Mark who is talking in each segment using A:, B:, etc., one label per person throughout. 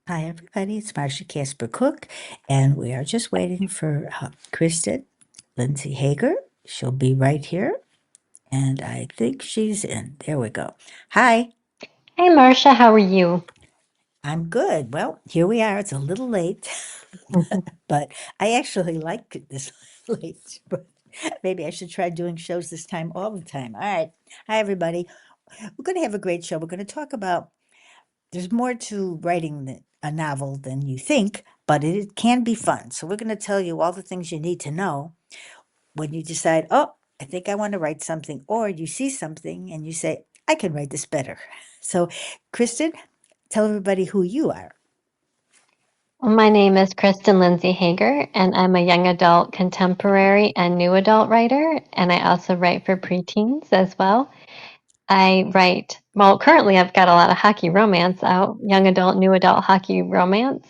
A: Hi, everybody. It's Marsha Casper Cook, and we are just waiting for Krysten, Lindsay Hager. She'll be right here, and I think she's in. There we go. Hi,
B: Hey Marsha, how are you?
A: I'm good. Well, here we are. It's a little late, but I actually like it this late. But maybe I should try doing shows this time all the time. All right. Hi, everybody. We're going to have a great show. We're going to talk about there's more to writing a novel than you think, but it can be fun. So we're going to tell you all the things you need to know when you decide, oh, I think I want to write something, or you see something and you say, I can write this better. So, Kristen, tell everybody who you are.
B: My name is Krysten Lindsay Hager, and I'm a young adult contemporary and new adult writer, and I also write for preteens as well. I write, well, currently I've got a lot of hockey romance out, young adult, new adult hockey romance,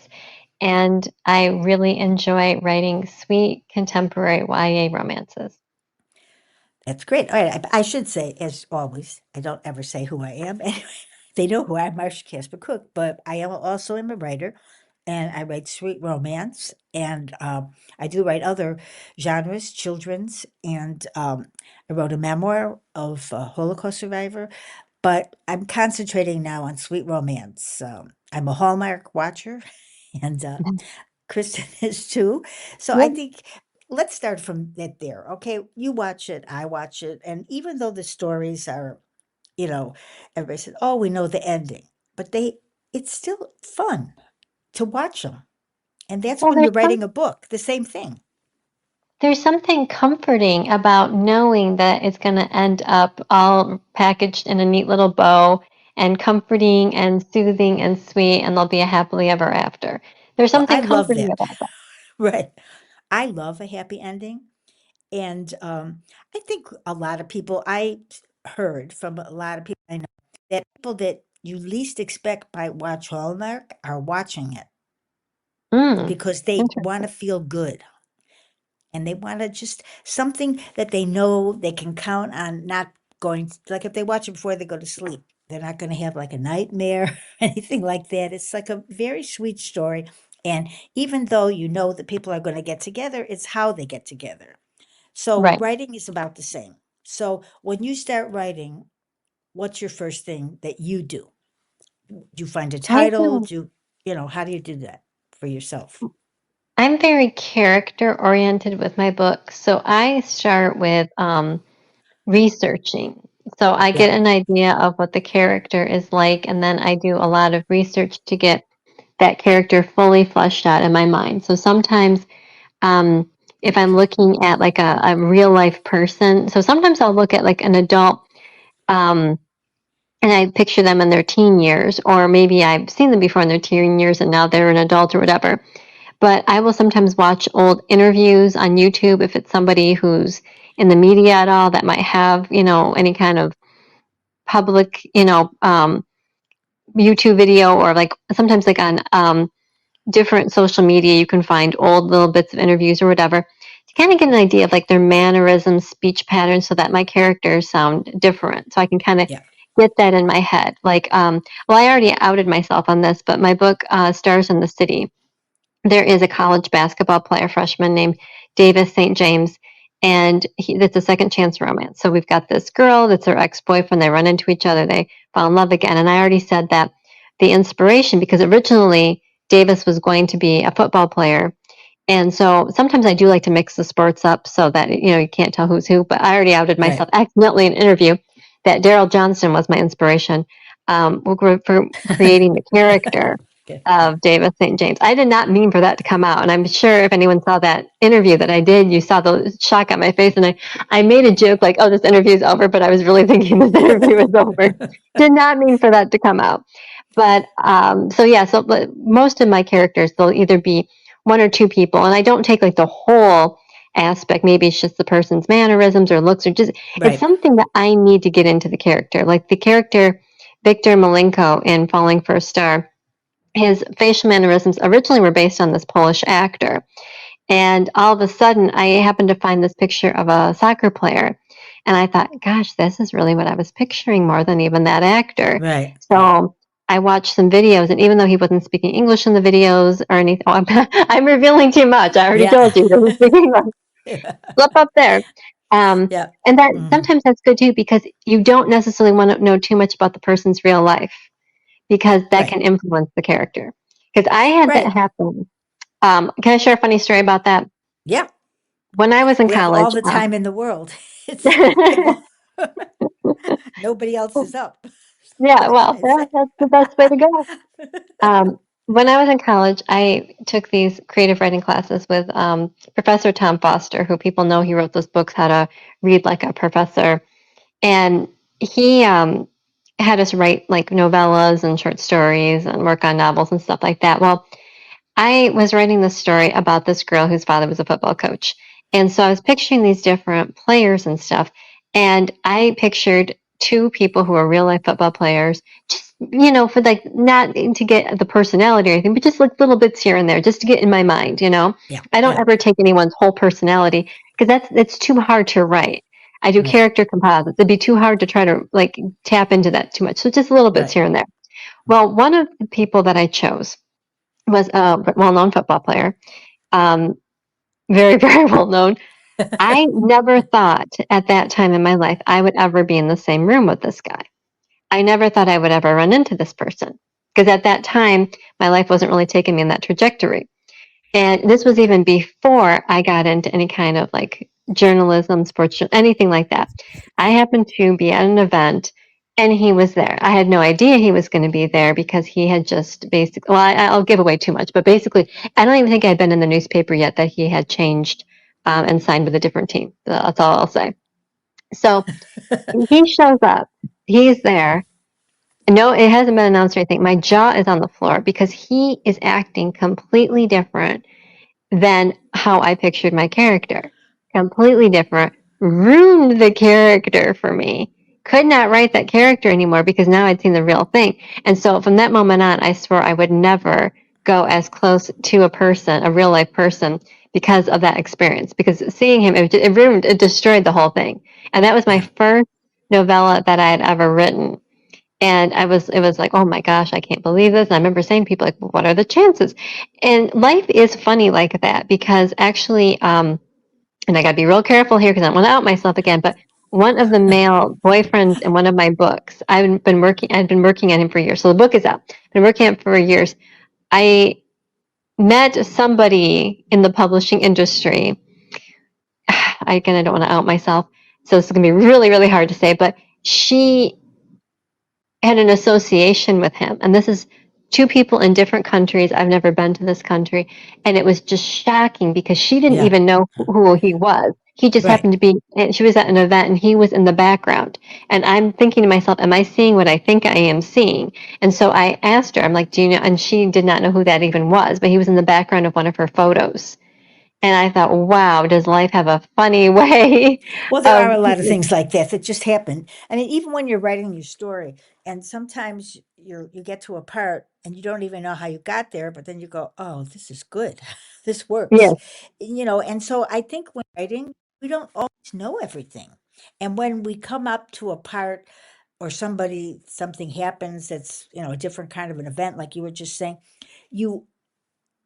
B: and I really enjoy writing sweet contemporary YA romances.
A: That's great. All right. I should say, as always, I don't ever say who I am. Anyway, they know who I am, Marsha Casper Cook, but I am also am a writer and I write sweet romance and I do write other genres, children's, and I wrote a memoir of a Holocaust survivor, but I'm concentrating now on sweet romance. I'm a Hallmark watcher and Kristen is too. So I
B: Yep.
A: think let's start from that there. Okay. You watch it, I watch it. And even though the stories are, you know, everybody said, oh, we know the ending, but it's still fun to watch them. And that's
B: Well,
A: when you're writing a book, the same thing.
B: there's something comforting about knowing that it's going to end up all packaged in a neat little bow and comforting and soothing and sweet, and there'll be a happily ever after. There's
A: Well, I
B: something
A: love
B: comforting
A: that.
B: about that.
A: Right. I love a happy ending. And I think a lot of people, I heard from a lot of people I know that people that you least expect might watch Hallmark are watching it
B: Mm,
A: because they want
B: interesting.
A: to feel good and they want to just something that they know they can count on not going like if they watch it before they go to sleep, they're not going to have like a nightmare or anything like that. It's like a very sweet story. And even though you know that people are going to get together, it's how they get together. So
B: Right.
A: writing is about the same. So when you start writing, what's your first thing that you do? Do you find a
B: I
A: title?
B: do.
A: Do how do you do that for yourself?
B: I'm very character oriented with my books, so I start with researching. So I
A: Yeah.
B: get an idea of what the character is like, and then I do a lot of research to get that character fully fleshed out in my mind. So sometimes, um, if I'm looking at like a real life person, so sometimes I'll look at like an adult, um, and I picture them in their teen years, or maybe I've seen them before in their teen years and now they're an adult or whatever. But I will sometimes watch old interviews on YouTube if it's somebody who's in the media at all that might have, any kind of public, YouTube video, or like sometimes like on different social media, you can find old little bits of interviews or whatever to kind of get an idea of like their mannerisms, speech patterns, so that my characters sound different. So I can kind of
A: Yeah.
B: get that in my head. Like, well, I already outed myself on this, but my book, Stars in the City, there is a college basketball player, freshman named Davis St. James, and it's a second chance romance. So we've got this girl that's her ex boyfriend. They run into each other, they fall in love again. And I already said that the inspiration, because originally Davis was going to be a football player. And so sometimes I do like to mix the sports up so that you can't tell who's who. But I already outed
A: Right.
B: myself accidentally in an interview that Daryl Johnston was my inspiration for creating the character
A: Okay.
B: of Davis St. James. I did not mean for that to come out. And I'm sure if anyone saw that interview that I did, you saw the shock on my face. And I made a joke like, oh, this interview is over. But I was really thinking this interview is over. Did not mean for that to come out. But so yeah, so but most of my characters, they'll either be one or two people. And I don't take like the whole aspect. Maybe it's just the person's mannerisms or looks or just, it's
A: Right.
B: something that I need to get into the character. Like the character Victor Malenko in Falling for a Star, his facial mannerisms originally were based on this Polish actor. And all of a sudden, I happened to find this picture of a soccer player. And I thought, gosh, this is really what I was picturing more than even that actor.
A: Right. Right.
B: So I watched some videos, and even though he wasn't speaking English in the videos or anything, oh, I'm revealing too much. I already
A: Yeah.
B: told you he doesn't speak English.
A: Yeah.
B: Flip up there.
A: Yeah.
B: And that
A: Mhm.
B: sometimes that's good too, because you don't necessarily want to know too much about the person's real life, because that
A: Right.
B: can influence the character. Because I had that
A: Right.
B: happen. Can I share a funny story about that?
A: Yeah.
B: When I was in
A: We have all
B: college,
A: the time in the world. It's like, well, nobody else is up.
B: yeah,
A: What can
B: well,
A: I
B: yeah,
A: say?
B: that's the best way to go. When I was in college, I took these creative writing classes with Professor Tom Foster, who people know he wrote those books, How to Read Like a Professor. And he had us write like novellas and short stories and work on novels and stuff like that. Well, I was writing this story about this girl whose father was a football coach. And so I was picturing these different players and stuff. And I pictured two people who are real life football players, just, for like not to get the personality or anything, but just like little bits here and there, just to get in my mind.
A: Yeah.
B: I don't
A: Yeah.
B: ever take anyone's whole personality, because it's too hard to write. I do
A: Right.
B: character composites. It'd be too hard to try to like tap into that too much. So just little bits
A: Right.
B: here and there. Well, one of the people that I chose was a well-known football player, um, very, very well known. I never thought at that time in my life I would ever be in the same room with this guy. I never thought I would ever run into this person, because at that time my life wasn't really taking me in that trajectory. And this was even before I got into any kind of like journalism, sports, anything like that. I happened to be at an event and he was there. I had no idea he was going to be there, because he had just basically, well, I'll give away too much, but basically, I don't even think I'd been in the newspaper yet that he had changed and signed with a different team. That's all I'll say. So he shows up, he's there. No, it hasn't been announced or anything. My jaw is on the floor, because he is acting completely different than how I pictured my character. Completely different. Ruined the character for me. Could not write that character anymore, because now I'd seen the real thing. And so from that moment on, I swore I would never go as close to a person, a real life person, because of that experience. Because seeing him, it ruined, it destroyed the whole thing. And that was my
A: Yeah.
B: first novella that I had ever written. And it was like, oh my gosh, I can't believe this. And I remember saying to people like, well, what are the chances? And life is funny like that, because actually, and I got to be real careful here because I don't want to out myself again, but one of the male boyfriends in one of my books, I'd been working on him for years. So the book is out. Been working on it for years. I met somebody in the publishing industry. Again, I don't want to out myself. So this is going to be really, really hard to say, but she had an association with him. And this is two people in different countries. I've never been to this country. And it was just shocking, because she didn't
A: Yeah.
B: even know who he was. He just
A: Right.
B: happened to be, and she was at an event and he was in the background. And I'm thinking to myself, am I seeing what I think I am seeing? And so I asked her, I'm like, do you know? And she did not know who that even was, but he was in the background of one of her photos. And I thought, wow, does life have a funny way
A: Well, there
B: of,
A: are a lot of things like that that just happen. I mean, even when you're writing your story, and sometimes you get to a part and you don't even know how you got there, but then you go, "Oh, this is good. This works."
B: yes,
A: And so I think when writing, we don't always know everything. And when we come up to a part or something happens that's, a different kind of an event, like you were just saying, you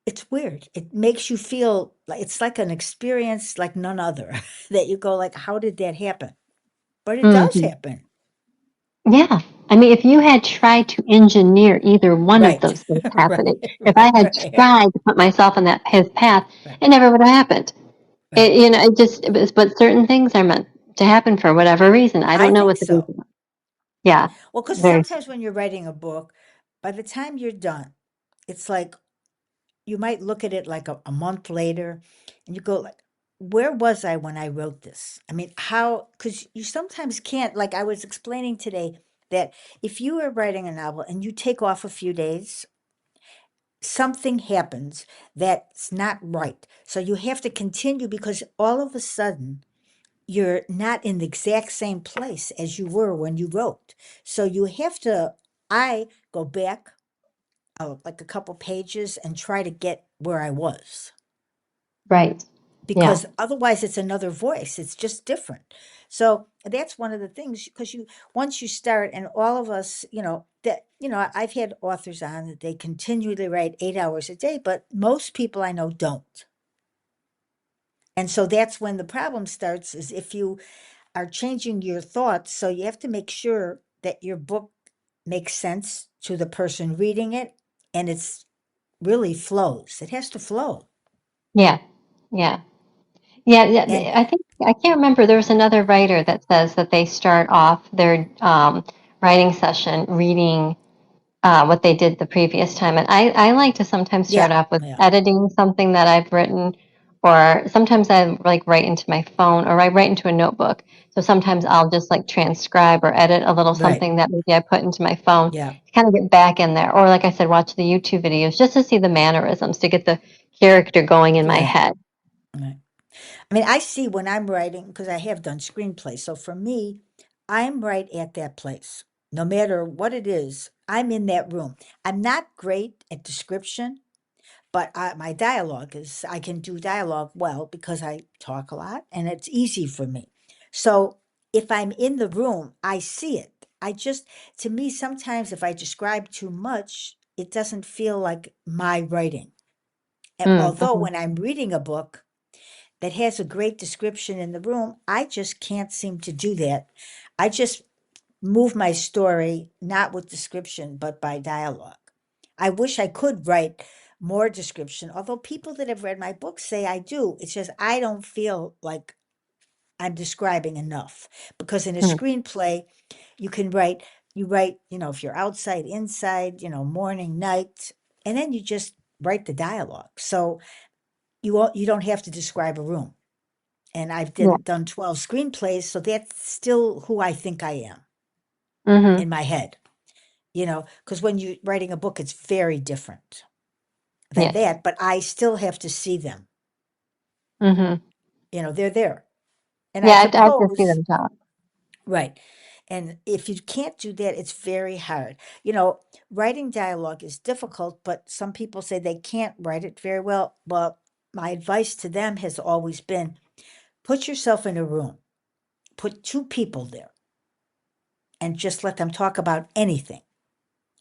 A: it's weird. It makes you feel like it's like an experience like none other that you go like, "How did that happen?" But it does
B: mhm.
A: happen.
B: Yeah. I mean, if you had tried to engineer either one of
A: Right.
B: those things
A: Right,
B: happening, if I
A: right,
B: had
A: right,
B: tried to put myself on his path,
A: right,
B: it never would have happened.
A: right.
B: But certain things are meant to happen for whatever reason. I
A: I
B: don't know
A: think
B: what the
A: so.
B: reason was. Yeah.
A: Well, because
B: Very.
A: sometimes when you're writing a book, by the time you're done, it's like you might look at it like a month later and you go like, where was I when I wrote this? I mean, how, because you sometimes can't, like I was explaining today, that if you are writing a novel and you take off a few days, something happens that's not right. So you have to continue because all of a sudden you're not in the exact same place as you were when you wrote. So you have to, I go back like a couple pages and try to get where I was
B: Right. Yeah.
A: because otherwise it's another voice. It's just different. So that's one of the things because once you start and all of us, that, I've had authors on that they continually write 8 hours a day, but most people I know don't. And so that's when the problem starts, is if you are changing your thoughts. So you have to make sure that your book makes sense to the person reading it, and it's really flows. It has to flow.
B: Yeah. Yeah. Yeah, yeah.
A: And
B: I think I can't remember. There was another writer that says that they start off their writing session reading what they did the previous time. And I like to sometimes start
A: yeah,
B: off with
A: yeah,
B: editing something that I've written, or sometimes I like write into my phone or I write into a notebook. So sometimes I'll just like transcribe or edit a little
A: right.
B: something that maybe I put into my phone
A: Yeah,
B: to kind of get back in there. Or like I said, watch the YouTube videos just to see the mannerisms to get the character going in my
A: right,
B: head.
A: right. I mean, I see when I'm writing, because I have done screenplays. So for me, I'm right at that place. No matter what it is, I'm in that room. I'm not great at description, but my dialogue is, I can do dialogue well because I talk a lot and it's easy for me. So if I'm in the room, I see it. To me, sometimes if I describe too much, it doesn't feel like my writing. And although
B: Mm-hmm.
A: when I'm reading a book that has a great description in the room, I just can't seem to do that. I just move my story not with description, but by dialogue. I wish I could write more description, although people that have read my book say I do. It's just I don't feel like I'm describing enough, because in a screenplay, you can write, if you're outside, inside, morning, night, and then you just write the dialogue. So you don't have to describe a room. And I've
B: Yeah.
A: done 12 screenplays, so that's still who I think I am
B: Mm-hmm.
A: in my head. Because when you're writing a book, it's very different than
B: Yes.
A: that, but I still have to see them.
B: Mm-hmm.
A: They're there. And I
B: Yeah, I have to see
A: suppose,
B: them talk.
A: right. And if you can't do that, it's very hard. You know, Writing dialogue is difficult, but some people say they can't write it very well. Well, my advice to them has always been, put yourself in a room, put two people there, and just let them talk about anything.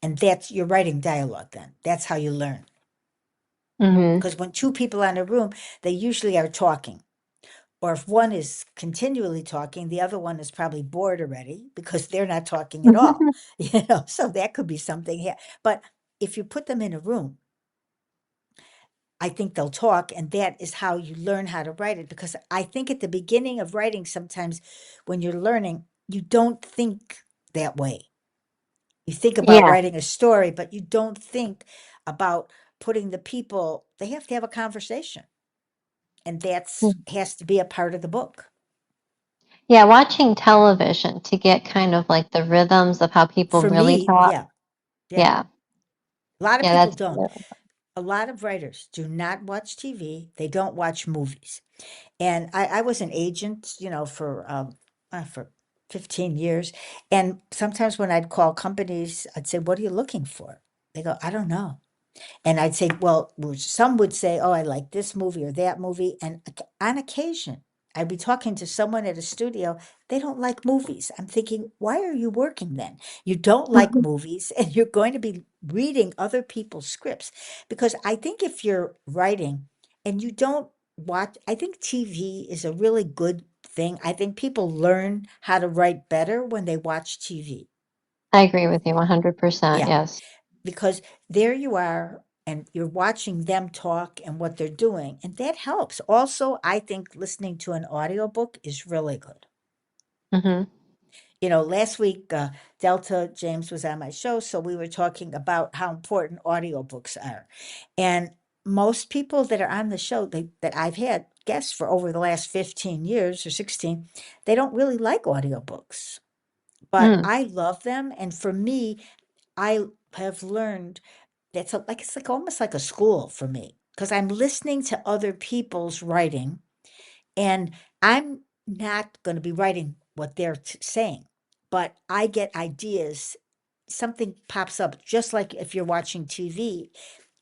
A: And that's your writing dialogue then. That's how you learn.
B: Mm-hmm.
A: Because when two people are in a room, they usually are talking. Or if one is continually talking, the other one is probably bored already because they're not talking at all. So that could be something here. But if you put them in a room, I think they'll talk, and that is how you learn how to write it. Because I think at the beginning of writing, sometimes when you're learning, you don't think that way. You think about
B: Yeah.
A: writing a story, but you don't think about putting the people, they have to have a conversation. And that's has to be a part of the book.
B: Yeah, watching television to get kind of like the rhythms of how people
A: For
B: really
A: me,
B: talk.
A: yeah, yeah.
B: Yeah.
A: A lot of
B: Yeah,
A: people
B: that's
A: don't. A lot of writers do not watch TV. They don't watch movies. And I was an agent, for 15 years. And sometimes when I'd call companies, I'd say, "What are you looking for?" They go, "I don't know." And I'd say, well, some would say, "Oh, I like this movie or that movie." And on occasion, I'd be talking to someone at a studio. They don't like movies. I'm thinking, why are you working then? You don't like movies and you're going to be reading other people's scripts. Because I think if you're writing and you don't watch, I think TV is a really good thing. I think people learn how to write better when they watch TV.
B: I agree with you 100%.
A: Yeah,
B: Yes.
A: because there you are and you're watching them talk and what they're doing, and that helps. Also, I think listening to an audiobook is really good.
B: Mm-hmm.
A: Last week, Delta James was on my show, so we were talking about how important audiobooks are. And most people that are on the show that I've had guests for over the last 15 years or 16, they don't really like audiobooks. But
B: Mm,
A: I love them. And for me, I have learned it's like almost like a school for me, because I'm listening to other people's writing, and I'm not going to be writing what they're saying, but I get ideas. Something pops up, just like if you're watching TV.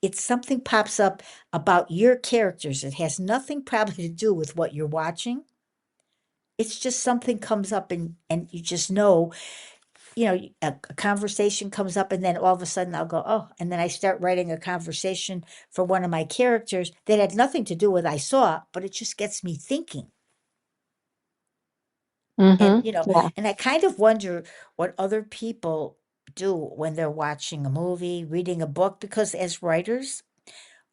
A: It's something pops up about your characters. It has nothing probably to do with what you're watching. It's just something comes up, and you just know a conversation comes up, and then all of a sudden I'll go, oh, and then I start writing a conversation for one of my characters that had nothing to do with I saw, but it just gets me thinking. And,
B: Mhm. Yeah.
A: and I kind of wonder what other people do when they're watching a movie, reading a book, because as writers,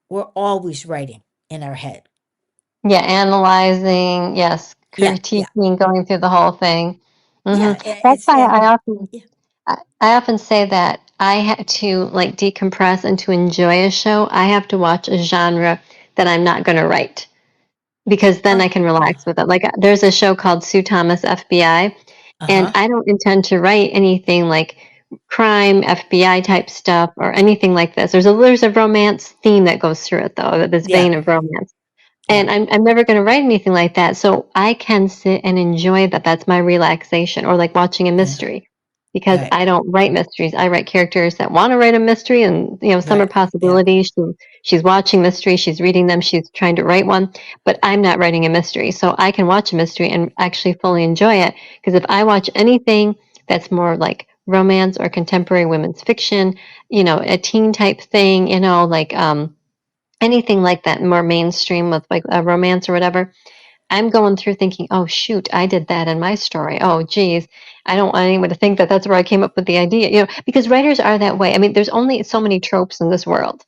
A: we're always writing in our head.
B: Yeah, analyzing, yes,
A: Yeah, yeah,
B: critiquing, going through the whole thing.
A: yeah.
B: That's
A: It's
B: why
A: and yeah,
B: I often say that I have to like decompress and to enjoy a show, I have to watch a genre that I'm not going to write because then I
A: oh,
B: can
A: yeah,
B: relax with it. Like there's a show called Sue Thomas FBI, and
A: uh-huh,
B: I don't intend to write anything like crime, FBI type stuff or anything like this. There's a romance theme that goes through it though, this
A: yeah,
B: vein of romance.
A: yeah,
B: And I'm never going to write anything like that. So I can sit and enjoy that. That's my relaxation, or like watching a
A: yeah,
B: mystery, because
A: right,
B: I don't write mysteries. I write characters that want to write a mystery, and some are
A: right, yeah,
B: possibilities. She's watching mysteries, she's reading them, she's trying to write one, but I'm not writing a mystery. So I can watch a mystery and actually fully enjoy it. Because if I watch anything that's more like romance or contemporary women's fiction, a teen type thing, like anything like that, more mainstream with like a romance or whatever, I'm going through thinking, oh, shoot, I did that in my story. Oh, geez, I don't want anyone to think that that's where I came up with the idea, because writers are that way. I mean, there's only so many tropes in this world,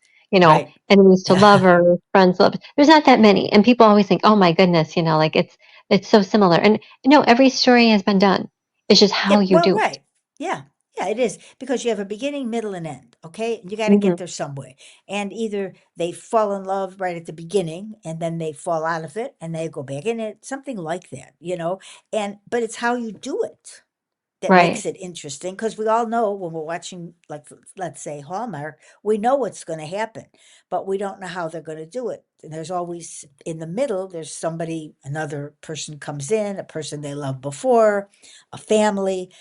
A: right,
B: enemies to
A: yeah.
B: lovers, friends, love. There's not that many. And people always think, oh my goodness, like it's so similar. And no, every story has been done. It's just
A: Yeah,
B: how you
A: well,
B: do it.
A: right. Yeah. Yeah, it is because you have a beginning, middle, and end. Okay. You got to
B: Hmm.
A: get there some way. And either they fall in love right at the beginning and then they fall out of it and they go back in it, something like that. But it's how you do it that makes
B: Right.
A: it interesting because we all know when we're watching, like, let's say Hallmark, we know what's going to happen, but we don't know how they're going to do it. And there's always in the middle, there's somebody, another person comes in, a person they loved before, a family,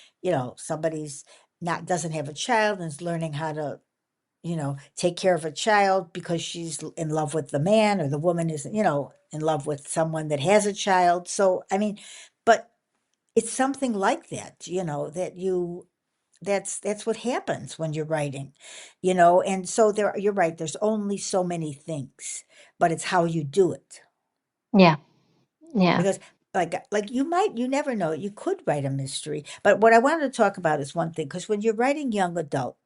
A: somebody's not doesn't have a child and is learning how to take care of a child because she's in love with the man, or the woman is in love with someone that has a child. So I mean, but it's something like that, that that's what happens when you're writing, and so you're right, there's only so many things, but it's how you do it.
B: Yeah. Yeah.
A: Because you never know, you could write a mystery, but what I wanted to talk about is one thing, because when you're writing young adult,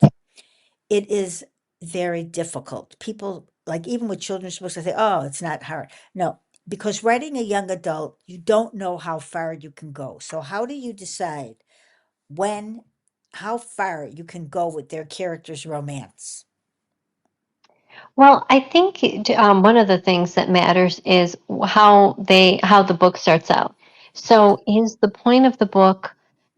A: it is very difficult. People, like, even with children's books, I say, oh, it's not hard. No, because writing a young adult, you don't know how far you can go. So how do you decide when how far you can go with their character's romance?
B: Well, I think one of the things that matters is how the book starts out. So, is the point of the book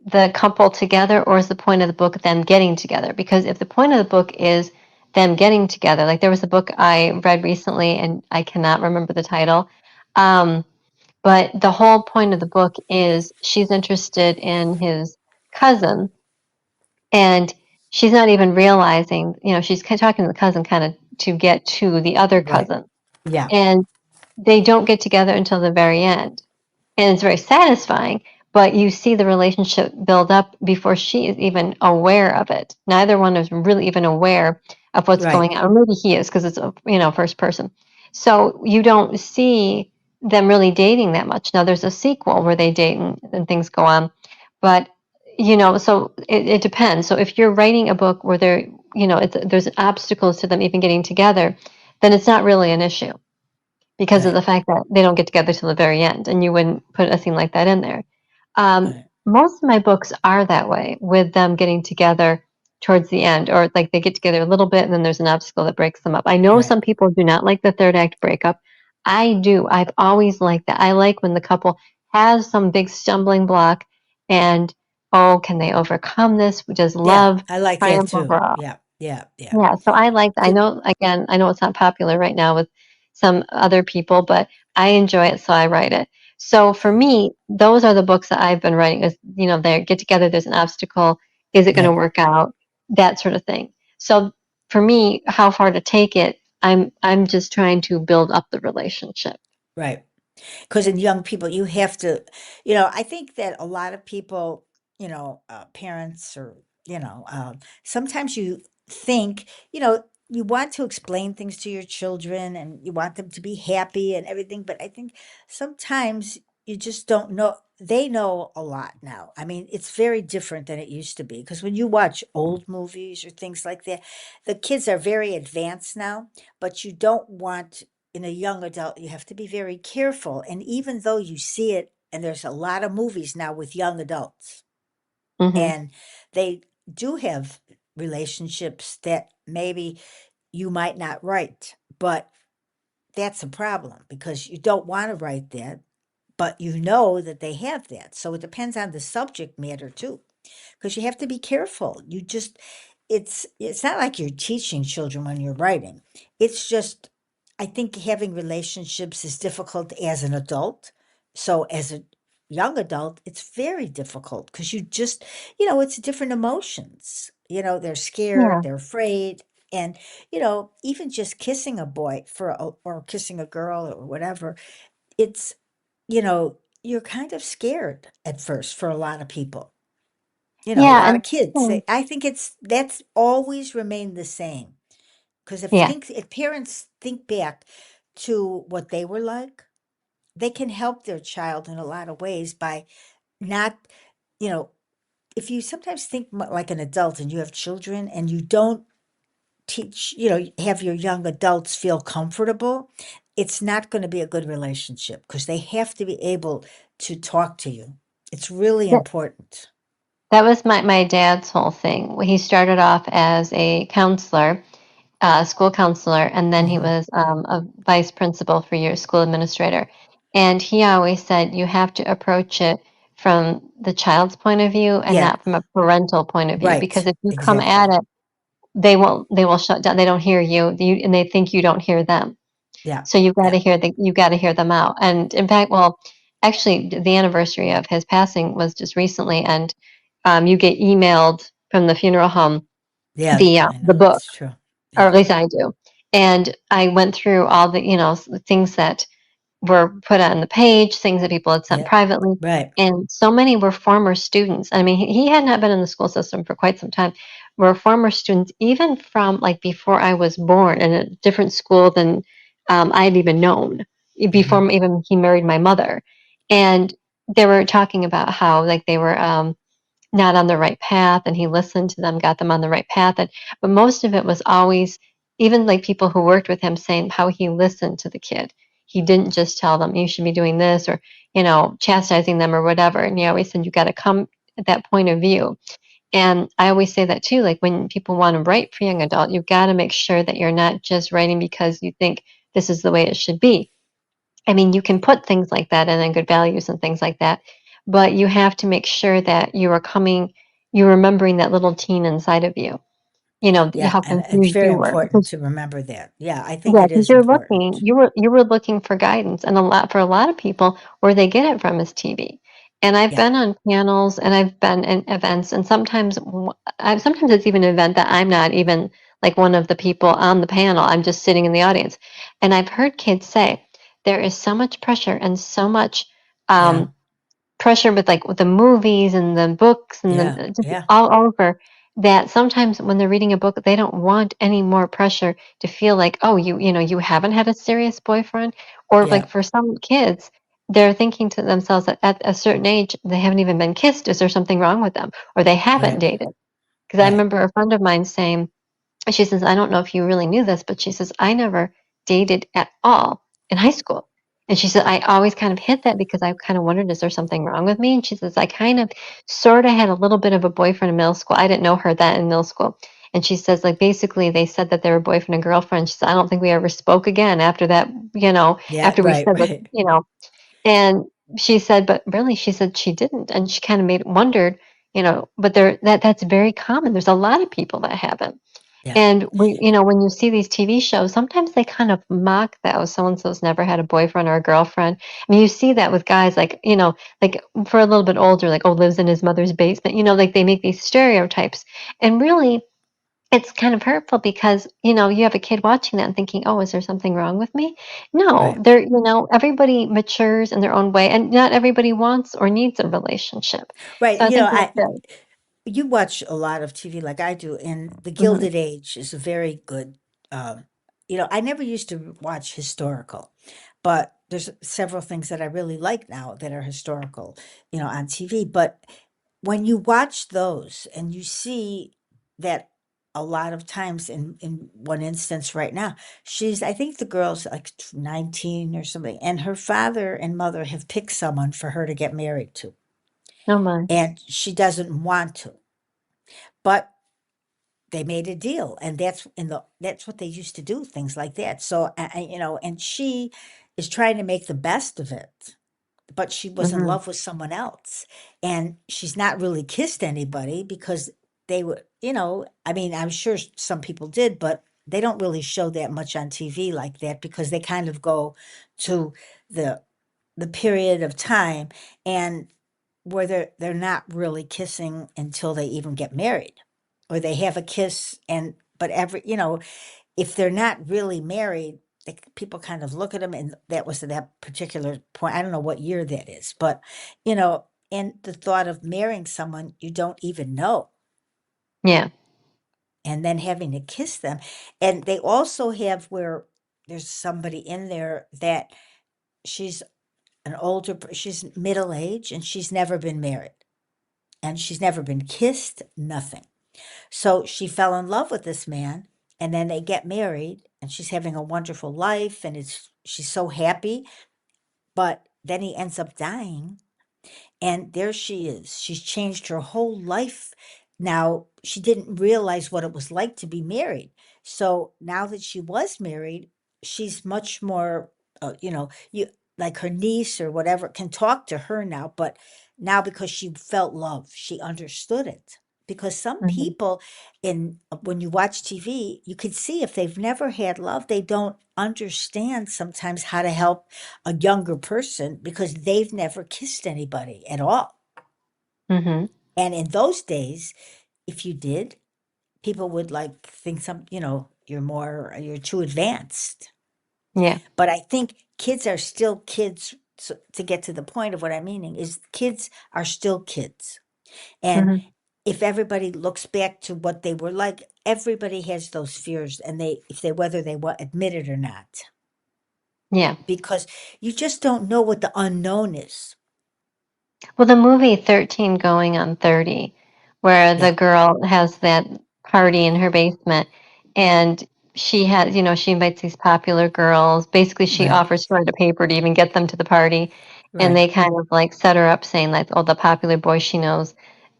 B: the couple together, or is the point of the book them getting together? Because if the point of the book is them getting together, like there was a book I read recently, and I cannot remember the title, um, but the whole point of the book is she's interested in his cousin, and she's not even realizing, she's talking to the cousin kind of to get to the other
A: Right.
B: cousin.
A: Yeah.
B: And they don't get together until the very end. And it's very satisfying, but you see the relationship build up before she is even aware of it. Neither one is really even aware of what's
A: Right.
B: going on. Or maybe he is because it's first person. So you don't see them really dating that much. Now there's a sequel where they date and things go on, but so it depends. So if you're writing a book where there's obstacles to them even getting together, then it's not really an issue because of
A: Right.
B: the fact that they don't get together till the very end, and you wouldn't put a scene like that in there.
A: Right.
B: Most of my books are that way, with them getting together towards the end, or like they get together a little bit and then there's an obstacle that breaks them up. I know
A: Right.
B: some people do not like the third act breakup. I do. I've always liked that. I like when the couple has some big stumbling block, and oh, can they overcome this? Does
A: Yeah,
B: love
A: I like that
B: triumph over
A: too.
B: all?
A: Yeah. Yeah. Yeah.
B: Yeah, so I like that. I
A: 'Cause-
B: know, again, I know it's not popular right now with some other people, but I enjoy it, so I write it. So for me, those are the books that I've been writing is, they get together, there's an obstacle, is it going to
A: Right.
B: work out? That sort of thing. So for me, how far to take it, I'm just trying to build up the relationship.
A: Right. Because in young people, you have to, I think that a lot of people, parents or you know, sometimes you think, you know, you want to explain things to your children and you want them to be happy and everything, but I think sometimes you just don't know. They know a lot now. I mean, it's very different than it used to be because when you watch old movies or things like that, the kids are very advanced now, but you don't want in a young adult, you have to be very careful. And even though you see it, and there's a lot of movies now with young adults,
B: Hmm.
A: and they do have relationships that maybe you might not write, but that's a problem because you don't want to write that, but you know that they have that. So it depends on the subject matter too, because you have to be careful. You just it's not like you're teaching children when you're writing. It's just I think having relationships is difficult as an adult. So as a young adult, it's very difficult because you just, you know, it's different emotions. You know, they're scared,
B: Yeah.
A: they're afraid, and you know, even just kissing a boy or kissing a girl or whatever, it's, you know, you're kind of scared at first for a lot of people. You know, a
B: Yeah.
A: lot of
B: And
A: kids. I think that's always remained the same. Because
B: yeah.
A: if parents think back to what they were like, they can help their child in a lot of ways by not, you know, if you sometimes think like an adult and you have children and you don't teach, you know, have your young adults feel comfortable, it's not going to be a good relationship because they have to be able to talk to you. It's really
B: That,
A: important.
B: that was my dad's whole thing. He started off as a counselor, school counselor, and then he
A: Hmm.
B: was a vice principal for your school administrator. And he always said you have to approach it from the child's point of view and
A: Yeah,
B: not from a parental point of view. Because
A: right.
B: if you come at
A: Exactly.
B: it, they will shut down. They don't hear you, and they think you don't hear them.
A: Yeah,
B: So
A: yeah,
B: you got to hear them out. And in fact, well, actually, the anniversary of his passing was just recently, and you get emailed from the funeral home
A: yeah. I
B: the
A: know
B: book,
A: it's true.
B: or
A: Yeah,
B: at least I do. And I went through all the things that were put on the page, things that people had sent
A: yeah,
B: privately,
A: right.
B: and so many were former students. I mean, he had not been in the school system for quite some time. Were former students, even from like before I was born, in a different school than I had even known.
A: Hmm.
B: Before even he married my mother, and they were talking about how like they were not on the right path, and he listened to them, got them on the right path. And but most of it was always, even like people who worked with him, saying how he listened to the kid. He didn't just tell them you should be doing this, or chastising them or whatever. And he always said you got to come at that point of view. And I always say that too, like when people want to write for young adult, you've got to make sure that you're not just writing because you think this is the way it should be. I mean, you can put things like that and then good values and things like that, but you have to make sure that you're remembering that little teen inside of you.
A: Yeah,
B: How
A: and it's
B: confused
A: very
B: you were.
A: important to remember that. Yeah, I think
B: Yeah,
A: it
B: because
A: is important.
B: you were looking for guidance, and for a lot of people, where they get it from is TV. And I've
A: Yeah,
B: been on panels, and I've been in events, and sometimes it's even an event that I'm not even like one of the people on the panel. I'm just sitting in the audience, and I've heard kids say there is so much pressure and so much
A: yeah,
B: um, pressure with the movies and the books and
A: yeah,
B: the just
A: yeah,
B: all over, that sometimes when they're reading a book, they don't want any more pressure to feel like, oh, you haven't had a serious boyfriend, or
A: yeah.
B: like for some kids, they're thinking to themselves that at a certain age they haven't even been kissed. Is there something wrong with them, or they haven't
A: Right,
B: dated? Because I
A: right.
B: remember a friend of mine saying, she says, I don't know if you really knew this, but she says, I never dated at all in high school. And she said, I always kind of hit that because I kind of wondered, is there something wrong with me? And she says, I kind of sort of had a little bit of a boyfriend in middle school. I didn't know her that in middle school. And she says, like, basically, they said that they were boyfriend and girlfriend. She said, I don't think we ever spoke again after that,
A: Yeah,
B: after we
A: right,
B: said that,
A: right.
B: And she said, but really, she said she didn't. And she kind of wondered, but that's very common. There's a lot of people that haven't.
A: Yeah,
B: And when you see these TV shows, sometimes they kind of mock that, oh, so and so's never had a boyfriend or a girlfriend. I mean, you see that with guys like, like for a little bit older, like, oh, lives in his mother's basement, like they make these stereotypes. And really, it's kind of hurtful because, you have a kid watching that and thinking, oh, is there something wrong with me? No,
A: right.
B: everybody matures in their own way, and not everybody wants or needs a relationship.
A: Right.
B: So I
A: You know,
B: think that's it.
A: you watch a lot of TV like I do, and The
B: Mhm.
A: Gilded Age is a very good. Um, I never used to watch historical, but there's several things that I really like now that are historical, on TV. But when you watch those and you see that a lot of times in one instance right now, I think the girl's like 19 or something, and her father and mother have picked someone for her to get married to,
B: Oh my.
A: and she doesn't want to. But they made a deal, and that's what they used to do, things like that. So, and she is trying to make the best of it, but she was in
B: Mhm.
A: love with someone else, and she's not really kissed anybody because they were, I mean, I'm sure some people did, but they don't really show that much on TV like that because they kind of go to the the period of time and where they're not really kissing until they even get married, or they have a kiss, and but if they're not really married, people kind of look at them, and that was at that particular point. I don't know what year that is, but you know and the thought of marrying someone you don't even know,
B: Yeah.
A: and then having to kiss them. And they also have where there's somebody in there that she's she's middle age, and she's never been married, and she's never been kissed, nothing. So she fell in love with this man, and then they get married, and she's having a wonderful life, and she's so happy. But then he ends up dying, and there she is. She's changed her whole life. Now, she didn't realize what it was like to be married. So now that she was married, she's much more, you like her niece or whatever can talk to her now, but now because she felt love, she understood it. Because some
B: Mhm.
A: people when you watch TV, you could see if they've never had love, they don't understand sometimes how to help a younger person because they've never kissed anybody at all.
B: Mhm.
A: And in those days, if you did, people would like think you're too advanced.
B: Yeah.
A: But I think kids are still kids. So to get to the point of what I'm meaning is kids are still kids. And
B: Mhm.
A: if everybody looks back to what they were like, everybody has those fears, and whether they admit it or not,
B: Yeah.
A: because you just don't know what the unknown is.
B: Well, the movie 13 Going on 30, where the
A: Yeah,
B: girl has that party in her basement, and she invites these popular girls. Basically, she
A: right,
B: offers to write a paper to even get them to the party, and
A: right,
B: they kind of like set her up saying like, oh, the popular boy she knows,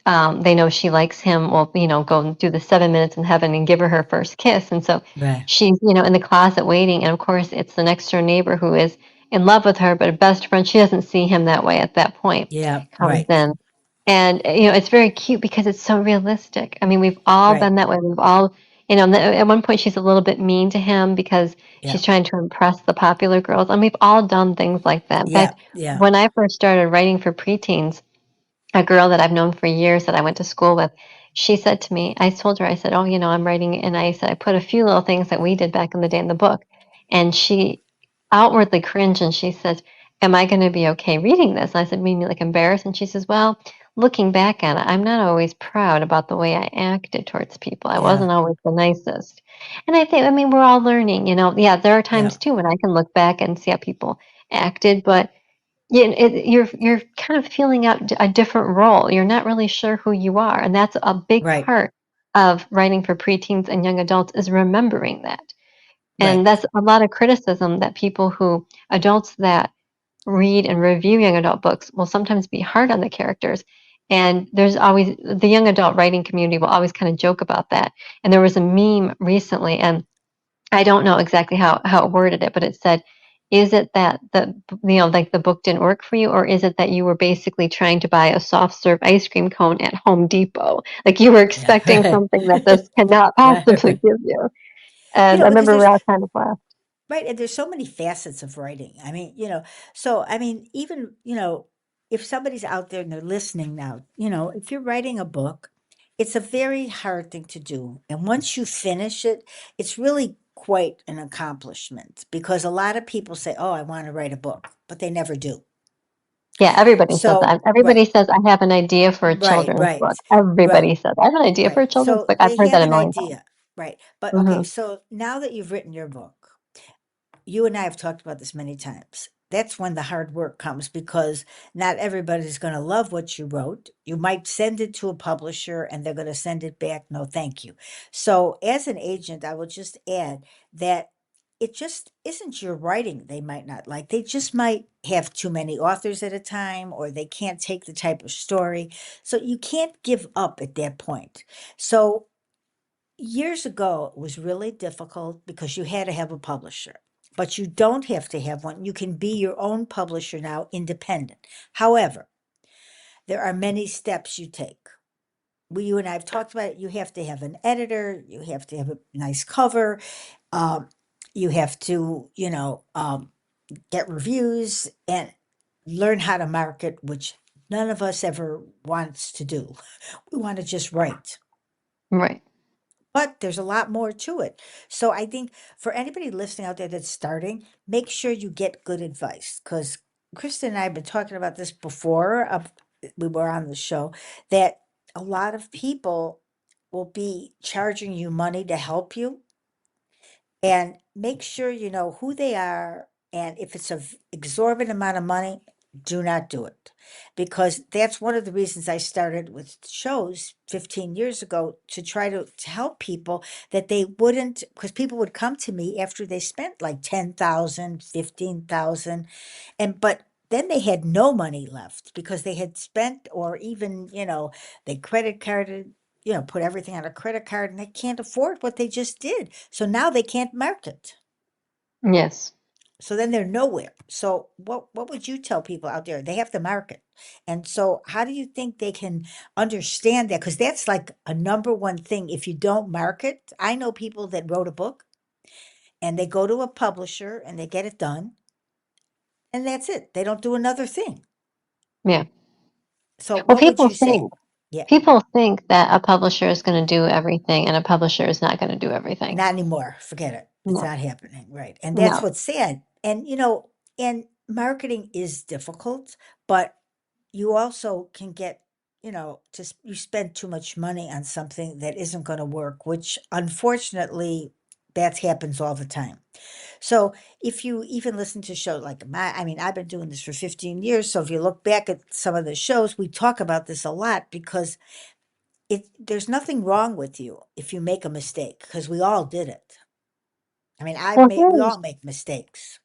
B: they know she likes him. Well, go and do the 7 minutes in heaven and give her her first kiss. And so
A: right.
B: she's, in the closet waiting. And of course, it's the next door neighbor who is in love with her, but a best friend, she doesn't see him that way at that point,
A: Yeah,
B: comes
A: right,
B: in. And, it's very cute because it's so realistic. I mean, we've all
A: right.
B: been that way. We've all, at one point she's a little bit mean to him because
A: Yeah,
B: she's trying to impress the popular girls. And we've all done things like that. In
A: yeah,
B: fact,
A: yeah,
B: when I first started writing for preteens, a girl that I've known for years that I went to school with, she said to me, I told her, I said, "Oh, I'm writing," and I said, I put a few little things that we did back in the day in the book. And she outwardly cringed and she said, "Am I going to be okay reading this?" And I said, "Meaning like embarrassed?" And she says, "Well, looking back at it, I'm not always proud about the way I acted towards people. I
A: yeah,
B: wasn't always the nicest." And I mean, we're all learning, Yeah, there are
A: yeah,
B: times too when I can look back and see how people acted, but you're kind of feeling out a different role. You're not really sure who you are, and that's a big
A: right,
B: part of writing for preteens and young adults is remembering that. And
A: right.
B: that's a lot of criticism that adults that read and review young adult books will sometimes be hard on the characters. And there's always the young adult writing community will always kind of joke about that. And there was a meme recently, and I don't know exactly how it worded it, but it said, "Is it that like the book didn't work for you, or is it that you were basically trying to buy a soft serve ice cream cone at Home Depot? Like you were
A: Yeah,
B: expecting something that this cannot
A: right,
B: possibly
A: right.
B: give you." And I
A: Because
B: remember we all kind of laughed.
A: right, and there's so many facets of writing. I mean, so I mean, even, if somebody's out there and they're listening now, if you're writing a book, it's a very hard thing to do. And once you finish it, it's really quite an accomplishment because a lot of people say, "Oh, I want to write a book," but they never do.
B: Yeah, everybody says
A: So,
B: that. Everybody
A: right,
B: says, "I have an idea for a
A: right,
B: children's book."
A: right, right,
B: Everybody says, "I have an idea for
A: right.
B: a children's
A: So
B: book." I've
A: they
B: heard
A: have
B: that a
A: an
B: million times.
A: idea, right? But okay,
B: Mhm.
A: so now that you've written your book, you and I have talked about this many times. That's when the hard work comes because not everybody's going to love what you wrote. You might send it to a publisher and they're going to send it back. No, thank you. So, as an agent, I will just add that it just isn't your writing they might not like. They just might have too many authors at a time or they can't take the type of story. So, you can't give up at that point. So, years ago, it was really difficult because you had to have a publisher, but you don't have to have one. You can be your own publisher now, independent. However, there are many steps you take. You and I have talked about it. You have to have an editor, you have to have a nice cover, um, you have to, get reviews and learn how to market, which none of us ever wants to do. We want to just write.
B: Right.
A: But there's a lot more to it. So I think for anybody listening out there that's starting, make sure you get good advice because Kristen and I have been talking about this before we were on the show that a lot of people will be charging you money to help you and make sure you know who they are. And if it's an exorbitant amount of money, do not do it. Because that's one of the reasons I started with shows 15 years ago to try to help people that they wouldn't, because people would come to me after they spent like 10,000, 15,000, but then they had no money left because they had spent or even, they credit carded, put everything on a credit card and they can't afford what they just did. So now they can't market.
B: Yes.
A: So then they're nowhere. So what would you tell people out there? They have to market. And so how do you think they can understand that? Because that's like a number one thing. If you don't market, I know people that wrote a book and they go to a publisher and they get it done and that's it. They don't do another thing.
B: Yeah.
A: So
B: Well,
A: what would you say? Yeah,
B: people think that a publisher is going to do everything, and a publisher is not going to do everything.
A: not anymore. Forget it. It's
B: No.
A: not happening. Right. And that's
B: No.
A: what's sad. And and marketing is difficult, but you also can get, you spend too much money on something that isn't going to work, which unfortunately that happens all the time. So if you even listen to shows like I mean, I've been doing this for 15 years. So if you look back at some of the shows, we talk about this a lot because there's nothing wrong with you if you make a mistake because we all did it. I mean,
B: Well,
A: we
B: here's
A: all make mistakes.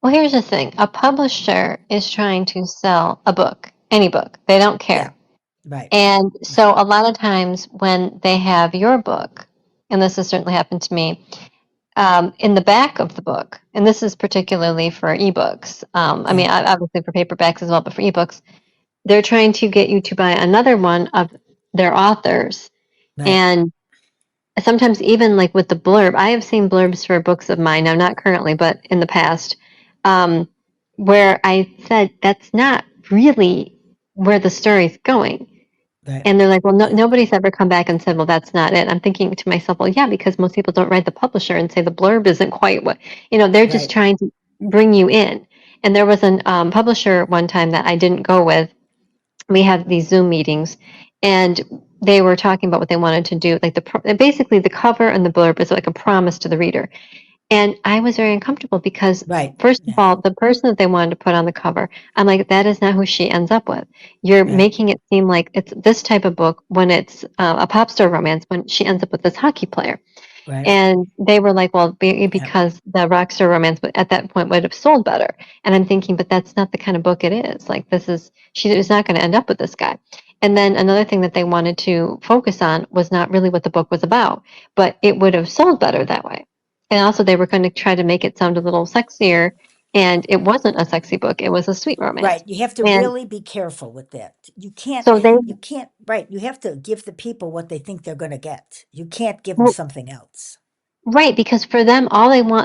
B: well, here's the thing. A publisher is trying to sell a book, any book. They don't
A: Yeah,
B: care.
A: right,
B: And
A: right,
B: so a lot of times when they have your book, and this has certainly happened to me, in the back of the book, and this is particularly for ebooks. I
A: yeah,
B: mean, obviously for paperbacks as well, but for ebooks, they're trying to get you to buy another one of their authors.
A: right,
B: And sometimes even like with the blurb, I have seen blurbs for books of mine, now not currently, but in the past, um, where I said that's not really where the story's going.
A: right,
B: And they're like, well, no,
A: yeah,
B: nobody's ever come back and said, well, that's not it. I'm thinking to myself, well, yeah, because most people don't write the publisher and say the blurb isn't quite what, they're just
A: right,
B: trying to bring you in. And there was an publisher one time that I didn't go with. We had these Zoom meetings, and they were talking about what they wanted to do. Like basically the cover and the blurb is like a promise to the reader. And I was very uncomfortable because,
A: right,
B: first of
A: yeah,
B: all, the person that they wanted to put on the cover, I'm like, that is not who she ends up with. You're
A: right,
B: making it seem like it's this type of book when it's a pop star romance, when she ends up with this hockey player.
A: right,
B: And they were like, well,
A: yeah,
B: because the rockstar romance at that point would have sold better. And I'm thinking, but that's not the kind of book it is. Like, she is not going to end up with this guy. And then another thing that they wanted to focus on was not really what the book was about, but it would have sold better that way. And also, they were going to try to make it sound a little sexier. And it wasn't a sexy book, it was a sweet romance.
A: right. You have to
B: And
A: really be careful with that.
B: so they,
A: Right. You have to give the people what they think they're going to get. You can't give them
B: well,
A: something else.
B: right, because for them,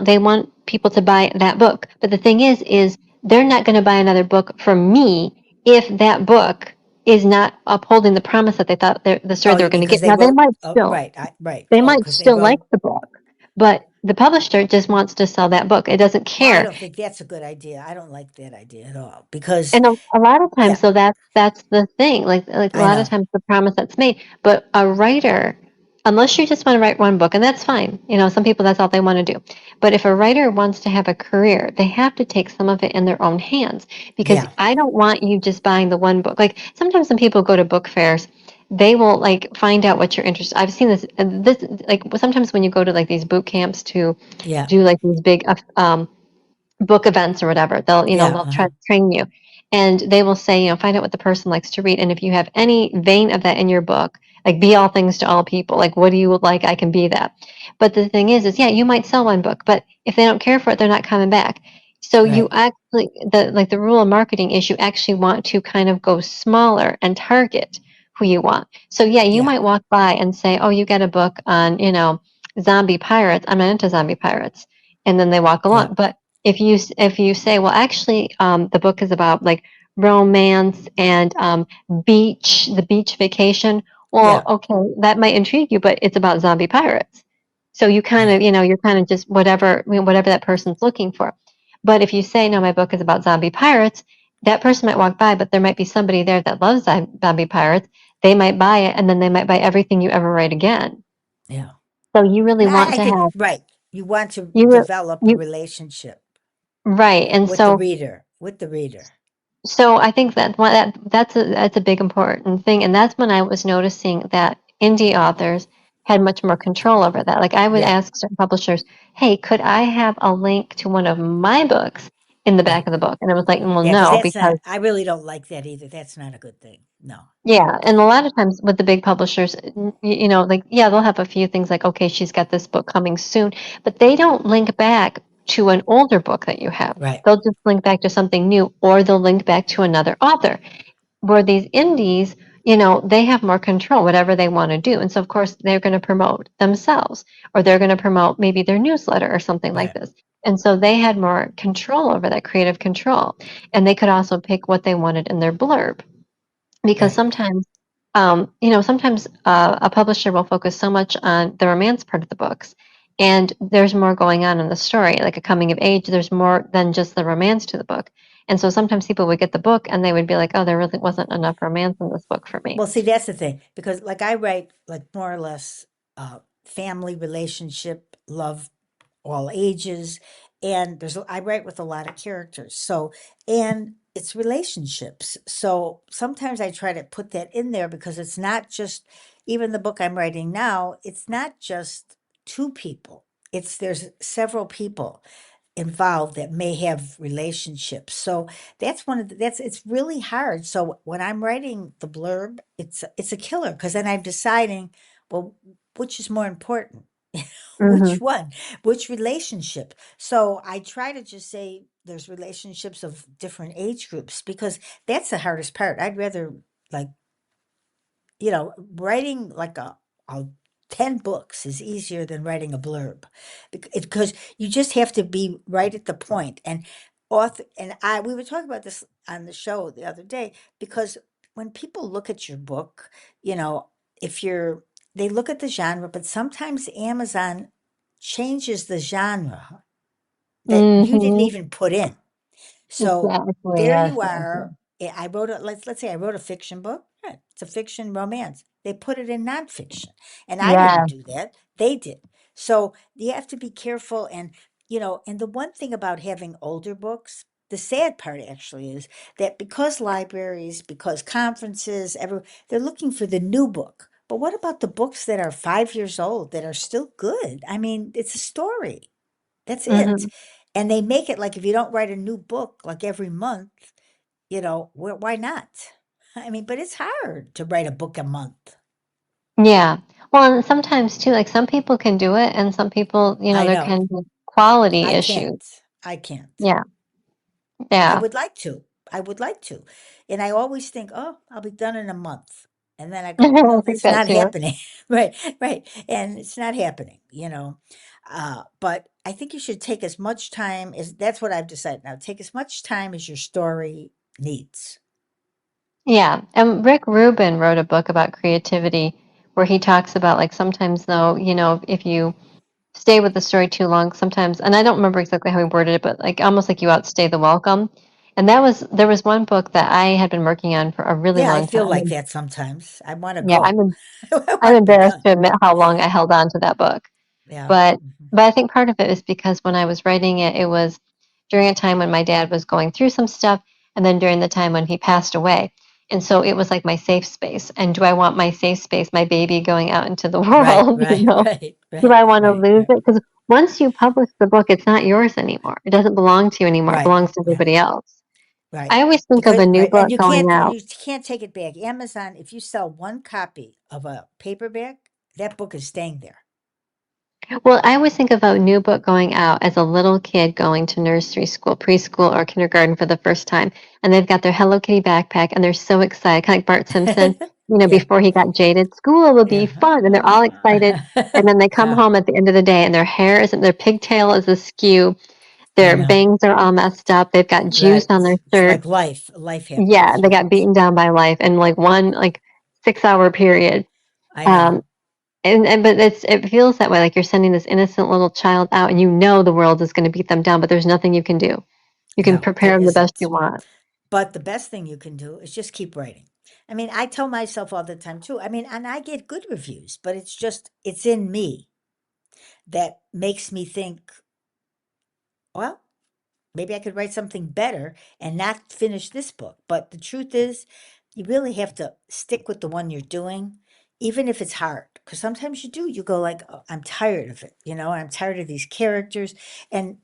B: they want people to buy that book. But the thing is they're not going to buy another book from me if that book is not upholding the promise that they thought the story
A: Oh,
B: they
A: you
B: were
A: mean
B: going to
A: because
B: get.
A: they
B: Now
A: wrote, oh, right, right.
B: they
A: Oh,
B: might
A: because they
B: still like
A: wrote,
B: the book, but the publisher just wants to sell that book. It doesn't
A: Well, I
B: care.
A: don't think that's a good idea. I don't like that idea at all because,
B: And a lot of times,
A: yeah,
B: so that's the thing. Like a
A: I
B: lot of
A: know.
B: times, the promise that's made. But a writer, unless you just want to write one book, and that's fine. Some people that's all they want to do. But if a writer wants to have a career, they have to take some of it in their own hands. Because
A: Yeah,
B: I don't want you just buying the one book. Like sometimes when people go to book fairs, they will like find out what you're interested. I've seen this. This like sometimes when you go to like these boot camps to
A: yeah,
B: do like these big book events or whatever.
A: yeah,
B: They'll try to train you. And they will say, find out what the person likes to read. And if you have any vein of that in your book, like be all things to all people, like what do you like? I can be that. But the thing is yeah, you might sell one book, but if they don't care for it, they're not coming back. So you
A: right.
B: actually, the rule of marketing is you actually want to kind of go smaller and target who you want. So yeah, you
A: Yeah,
B: might walk by and say, oh, you got a book on, zombie pirates. I'm not into zombie pirates. And then they walk
A: yeah,
B: along. But if you say, well, actually, the book is about like romance and the beach vacation. Well,
A: yeah,
B: okay, that might intrigue you, but it's about zombie pirates. So you kind
A: yeah,
B: of, you're kind of just whatever that person's looking for. But if you say, no, my book is about zombie pirates, that person might walk by, but there might be somebody there that loves zombie pirates. They might buy it, and then they might buy everything you ever write again.
A: yeah.
B: So you really
A: And
B: want
A: I
B: to
A: think,
B: have
A: right. You want to
B: you
A: develop a
B: you
A: relationship
B: right, and
A: with the
B: so
A: reader, with the reader.
B: I think that's a big important thing, and that's when I was noticing that indie authors had much more control over that. Like I would
A: Yeah,
B: ask certain publishers, "Hey, could I have a link to one of my books in the back
A: right.
B: of the book?" And it was like, "Well,
A: Yeah, because
B: no,
A: that's not,
B: because
A: I really don't like that either. That's not a good thing. No.
B: yeah." And
A: That,
B: a lot of times with the big publishers, like yeah, they'll have a few things like, "Okay, she's got this book coming soon," but they don't link back to an older book that you have.
A: right,
B: They'll just link back to something new, or they'll link back to another author. Where these indies, they have more control, whatever they want to do. And so, of course, they're going to promote themselves or they're going to promote maybe their newsletter or something like
A: right,
B: this. And so they had more control over that creative control. And they could also pick what they wanted in their blurb because
A: right.
B: sometimes a publisher will focus so much on the romance part of the books. And there's more going on in the story, like a coming of age. There's more than just the romance to the book. And so sometimes people would get the book and they would be like, oh, there really wasn't enough romance in this book for me.
A: Well, see, that's the thing because, like, I write like more or less family relationship, love, all ages, and I write with a lot of characters. So, and it's relationships. So sometimes I try to put that in there because it's not just even the book I'm writing now. It's not just two people. It's there's several people involved that may have relationships. So that's one of that's it's really hard. So when I'm writing the blurb, it's a killer because then I'm deciding, well, which is more important?
B: Hmm.
A: Which one? Which relationship? So I try to just say there's relationships of different age groups because that's the hardest part. I'd rather like writing like a 10 books is easier than writing a blurb because you just have to be right at the point. And we were talking about this on the show the other day because when people look at your book, you know, if you're, they look at the genre, but sometimes Amazon changes the genre that you didn't
B: Hmm.
A: even put in. So
B: Exactly.
A: there
B: Yes.
A: you are. I wrote a let's say I wrote a fiction book. Yeah, it's a fiction romance. They put it in nonfiction, and I didn't
B: Yeah.
A: do that. They did. So you have to be careful, and and the one thing about having older books, the sad part actually is that because libraries, because conferences, they're looking for the new book. But what about the books that are 5 years old that are still good? I mean, it's a story. That's it.
B: Hmm.
A: And they make it like if you don't write a new book like every month, why not? I mean, but it's hard to write a book a month.
B: Yeah. Well, and sometimes too, like some people can do it, and some people,
A: I
B: there
A: know.
B: can be quality
A: I
B: issues.
A: can't. I can't.
B: Yeah.
A: I
B: Yeah.
A: would like to. I would like to. And I always think, oh, I'll be done in a month. And then I go,
B: I
A: no,
B: think
A: that's
B: that
A: not
B: too.
A: happening. Right, right. And it's not happening. But I think you should take as much time as that's what I've decided now. Take as much time as your story needs.
B: Yeah, and Rick Rubin wrote a book about creativity where he talks about like sometimes though, if you stay with the story too long sometimes, and I don't remember exactly how he worded it, but like almost like you outstay the welcome. And there was one book that I had been working on for a really
A: Yeah, I
B: long
A: feel
B: time.
A: like that sometimes. I wanna
B: Yeah,
A: go. I
B: I'm
A: wanna be
B: embarrassed
A: done.
B: to admit how long I held on to that book.
A: Yeah.
B: But
A: Mhm.
B: I think part of it is because when I was writing it, it was during a time when my dad was going through some stuff, and then during the time when he passed away. And so it was like my safe space. And do I want my safe space, my baby going out into the
A: Right,
B: world, you
A: right,
B: know?
A: right,
B: Do
A: right,
B: I want to
A: right,
B: lose
A: right,
B: it? Because once you publish the book, it's not yours anymore. It doesn't belong to you anymore. It
A: right.
B: belongs to
A: Yeah,
B: everybody else.
A: right.
B: I always think of
A: Because
B: a new
A: right, and
B: book going out.
A: you can't take it back. Amazon, if you sell one copy of a paperback, that book is staying there.
B: Well, I always think about a new book going out as a little kid going to nursery school, preschool, or kindergarten for the first time, and they've got their Hello Kitty backpack, and they're so excited, kind of like Bart Simpson,
A: Yeah.
B: before he got jaded. School will be
A: Yeah.
B: fun, and they're all excited. And then they come
A: Yeah,
B: home at the end of the day, and their hair isn't, their pigtail is askew,
A: I
B: their
A: know.
B: bangs are all messed up, they've got juice
A: Right.
B: on their
A: It's
B: shirt.
A: like life
B: Yeah,
A: happens,
B: they
A: right?
B: got beaten down by life in like one like 6 hour period.
A: I know.
B: Um, and but it feels that way, like you're sending this innocent little child out, and you know the world is gonna beat them down, but there's nothing you can do. You can
A: No, there
B: prepare them the best
A: isn't.
B: you want.
A: But the best thing you can do is just keep writing. I mean, I tell myself all the time too. I mean, and I get good reviews, but it's just, it's in me that makes me think, well, maybe I could write something better and not finish this book. But the truth is, you really have to stick with the one you're doing, even if it's hard. Because sometimes you do, you go like, "Oh, I'm tired of it, I'm tired of these characters." And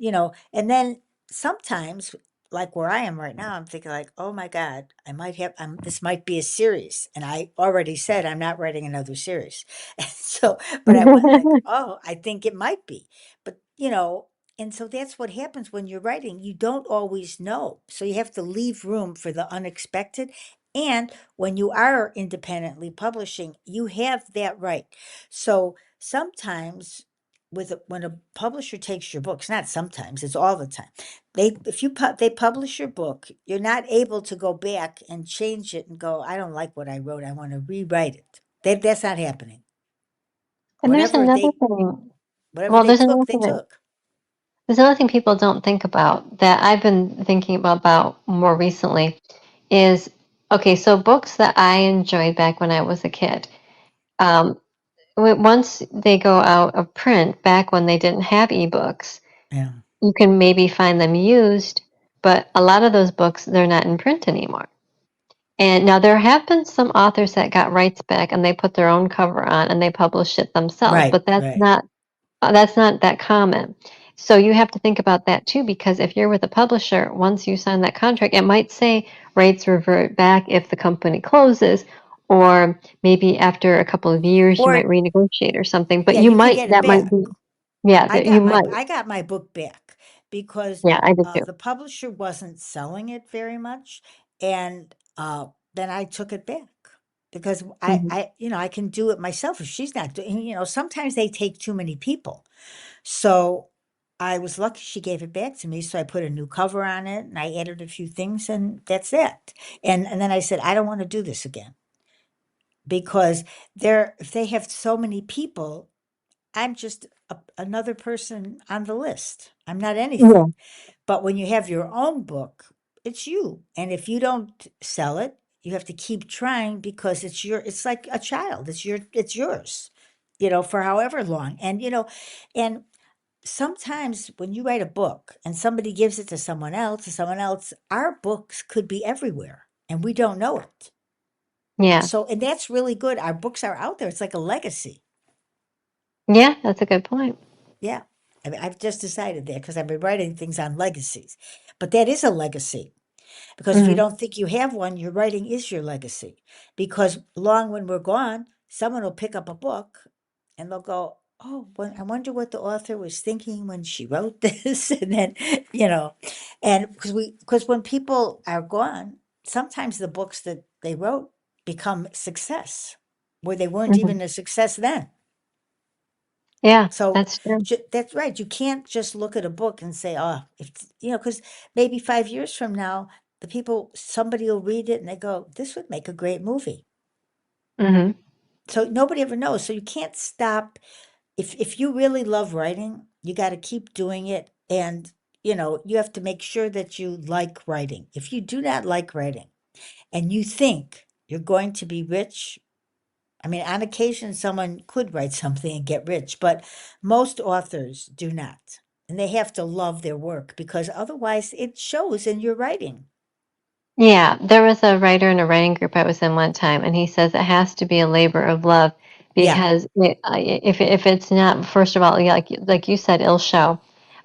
A: then sometimes, like where I am right now, I'm thinking like, oh my God, this might be a series. And I already said I'm not writing another series. And so, but I went like, oh, I think it might be. But, and so that's what happens when you're writing. You don't always know. So you have to leave room for the unexpected. And when you are independently publishing, you have that right. So sometimes when a publisher takes your books, not sometimes, it's all the time. They publish your book, you're not able to go back and change it and go, I don't like what I wrote. I want to rewrite it. That's not happening.
B: And there's
A: Whatever
B: another
A: they
B: thing
A: whatever
B: well,
A: they took, they took.
B: there's another thing people don't think about that I've been thinking about more recently is, okay, so books that I enjoyed back when I was a kid, um, once they go out of print, back when they didn't have ebooks,
A: Yeah.
B: you can maybe find them used, but a lot of those books, they're not in print anymore. And now there have been some authors that got rights back and they put their own cover on and they published it themselves,
A: Right,
B: but
A: right.
B: that's not that common. So you have to think about that too, because if you're with a publisher, once you sign that contract, it might say rights revert back if the company closes, or maybe after a couple of years you might
A: Or
B: renegotiate or something. But
A: yeah,
B: you
A: you can
B: might
A: get it
B: that might
A: back.
B: be yeah, that you might.
A: I got my book back because
B: Yeah, I did too.
A: the publisher wasn't selling it very much, and then I took it back because
B: Mhm.
A: I can do it myself if she's not doing. Sometimes they take too many people, so I was lucky she gave it back to me. So I put a new cover on it and I added a few things, and that's it. And then I said I don't want to do this again because if they have so many people, I'm just another person on the list. I'm not
B: Yeah,
A: anything. But when you have your own book, it's you. And if you don't sell it, you have to keep trying because it's like a child. It's yours, for however long. And sometimes when you write a book and somebody gives it to someone else, our books could be everywhere and we don't know it.
B: yeah,
A: So, and that's really good. Our books are out there. It's like a legacy.
B: yeah. That's a good point.
A: Yeah. I mean, I've just decided that because I've been writing things on legacies. But that is a legacy because if you
B: Hmm.
A: don't think you have one, your writing is your legacy. Because long when we're gone, someone will pick up a book and they'll go, "Oh, I wonder what the author was thinking when she wrote this." And then, you know, and because when people are gone, sometimes the books that they wrote become success where they weren't
B: Hmm.
A: even a success then.
B: Yeah,
A: So
B: that's true.
A: that's right. You can't just look at a book and say, "Oh, if because maybe 5 years from now, somebody will read it and they go, this would make a great movie."
B: Hmm.
A: So nobody ever knows. So you can't stop. if you really love writing, you got to keep doing it, and you have to make sure that you like writing. If you do not like writing and you think you're going to be rich, I mean, on occasion someone could write something and get rich, but most authors do not. And they have to love their work because otherwise it shows in your writing.
B: Yeah, there was a writer in a writing group I was in one time, and he says it has to be a labor of love
A: Yeah,
B: because if it's not, first of all, yeah, like you said, it'll show,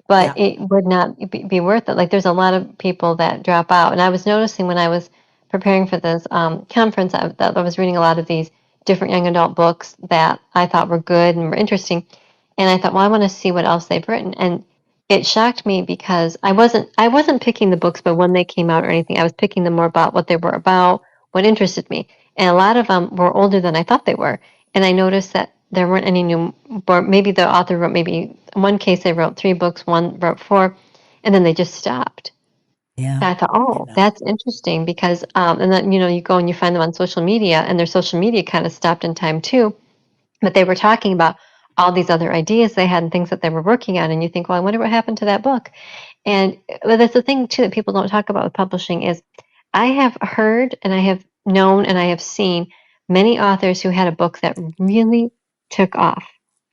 B: but
A: yeah,
B: it would not be worth it. Like there's a lot of people that drop out, and I was noticing when I was preparing for this conference that I was reading a lot of these different young adult books that I thought were good and were interesting, and I thought, well, I want to see what else they've written, and it shocked me because I wasn't picking the books by when they came out or anything. I was picking them more about what they were about, what interested me. And a lot of them were older than I thought they were. And I noticed that there weren't any new, or maybe the author wrote, maybe in one case they wrote 3 books, one wrote 4, and then they just stopped.
A: yeah,
B: And I thought,
A: you
B: oh,
A: know,
B: that's interesting because, and then, you go and you find them on social media, and their social media kind of stopped in time too. But they were talking about all these other ideas they had and things that they were working on. And you think, well, I wonder what happened to that book. And but that's the thing too that people don't talk about with publishing is I have heard and I have known and I have seen many authors who had a book that really took off.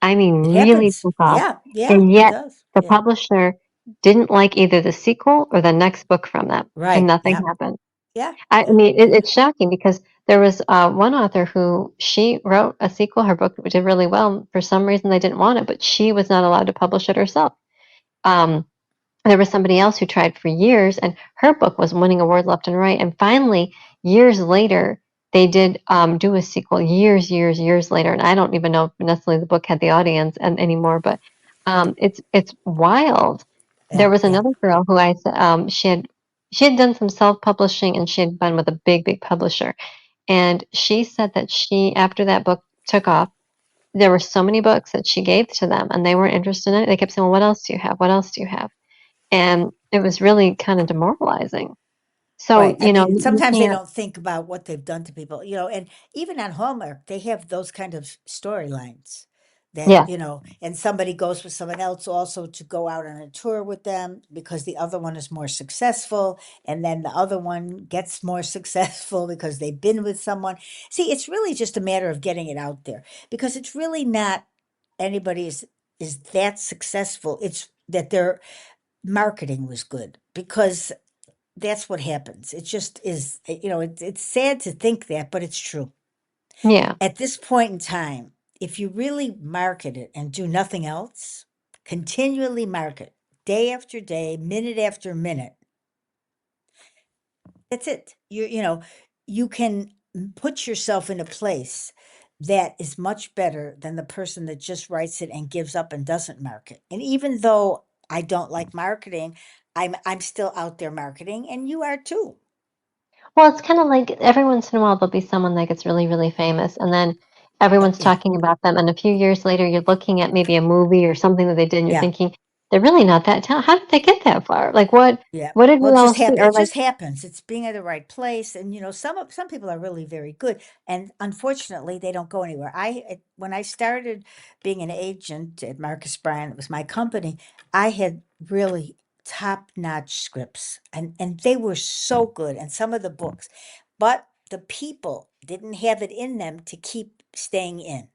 B: I mean,
A: it
B: really
A: happens.
B: took off.
A: Yeah, yeah,
B: And
A: it
B: yet
A: does.
B: the
A: Yeah,
B: publisher didn't like either the sequel or the next book from them, and
A: right.
B: nothing
A: Yeah,
B: happened.
A: yeah,
B: I
A: yeah,
B: mean,
A: yeah.
B: it's shocking because there was one author who she wrote a sequel. Her book did really well. For some reason, they didn't want it, but she was not allowed to publish it herself. Um, there was somebody else who tried for years, and her book was winning awards left and right. And finally, years later, they did do a sequel. Years later, and I don't even know if necessarily the book had the audience and anymore. But it's wild. There
A: Yeah,
B: was
A: yeah.
B: another girl who she had done some self publishing, and she had been with a big publisher. And she said that she after that book took off, there were so many books that she gave to them, and they weren't interested in it. They kept saying, "Well, what else do you have? What else do you have?" And it was really kind of demoralizing. So,
A: Right. I mean,
B: you
A: sometimes they
B: can't.
A: don't think about what they've done to people, and even on Hallmark, they have those kind of storylines that,
B: Yeah,
A: and somebody goes with someone else also to go out on a tour with them because the other one is more successful. And then the other one gets more successful because they've been with someone. See, it's really just a matter of getting it out there because it's really not anybody is that successful. It's that their marketing was good because that's what happens. It just is, it's sad to think that, but it's true.
B: yeah.
A: At this point in time, if you really market it and do nothing else, continually market day after day, minute after minute, that's it. You can put yourself in a place that is much better than the person that just writes it and gives up and doesn't market. And even though I don't like marketing, I'm still out there marketing, and you are too.
B: Well, it's kind of like every once in a while there'll be someone that gets really, really famous, and then everyone's
A: Yeah,
B: talking about them, and a few years later you're looking at maybe a movie or something that they did, and you're
A: yeah.
B: thinking, they're really not that talented. How did they get that far? Like
A: Yeah.
B: what did
A: Well,
B: you
A: it just
B: else do?
A: happen
B: Or
A: it
B: like,
A: just happens. It's being at the right place, and, some people are really very good, and unfortunately, they don't go anywhere. When I started being an agent at Marcus Bryan, it was my company, I had really top-notch scripts, and they were so good, and some of the books, but the people didn't have it in them to keep staying in.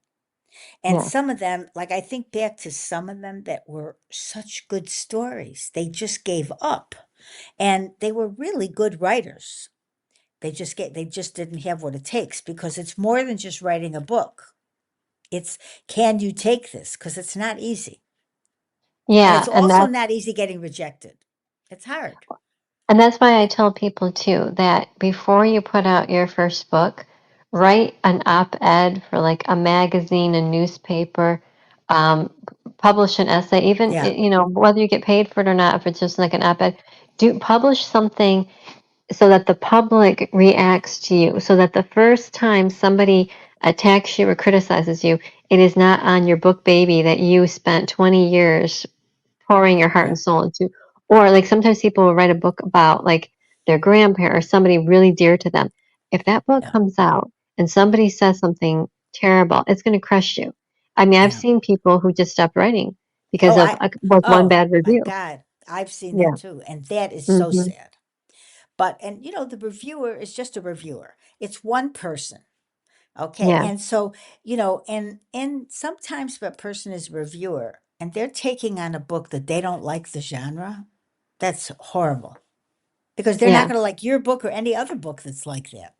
A: And
B: yeah,
A: some of them, like I think back to some of them that were such good stories, they just gave up. And they were really good writers. They just didn't have what it takes because it's more than just writing a book. It's can you take this? Because it's not easy. And
B: yeah,
A: it's
B: and
A: also
B: that's
A: not easy getting rejected. It's hard.
B: And that's why I tell people too that before you put out your first book, write an op-ed for like a magazine, a newspaper, publish an essay, even
A: Yeah.
B: whether you get paid for it or not, if it's just like an op-ed, do publish something so that the public reacts to you, so that the first time somebody attacks you or criticizes you, it is not on your book baby that you spent 20 years pouring your heart
A: Yeah.
B: and soul into. Or like sometimes people will write a book about like their grandparent or somebody really dear to them. If that book
A: Yeah.
B: comes out and somebody says something terrible, it's going to crush you. I mean, I've
A: Yeah.
B: seen people who just stopped writing because
A: Oh,
B: of one
A: oh
B: bad
A: my
B: review.
A: God. I've seen that
B: Yeah.
A: too. And that is so
B: Mhm.
A: sad. But, and the reviewer is just a reviewer. It's one person. Okay.
B: Yeah.
A: And so, and sometimes if a person is a reviewer and they're taking on a book that they don't like the genre, that's horrible because they're not
B: Yeah.
A: going to like your book or any other book that's like that.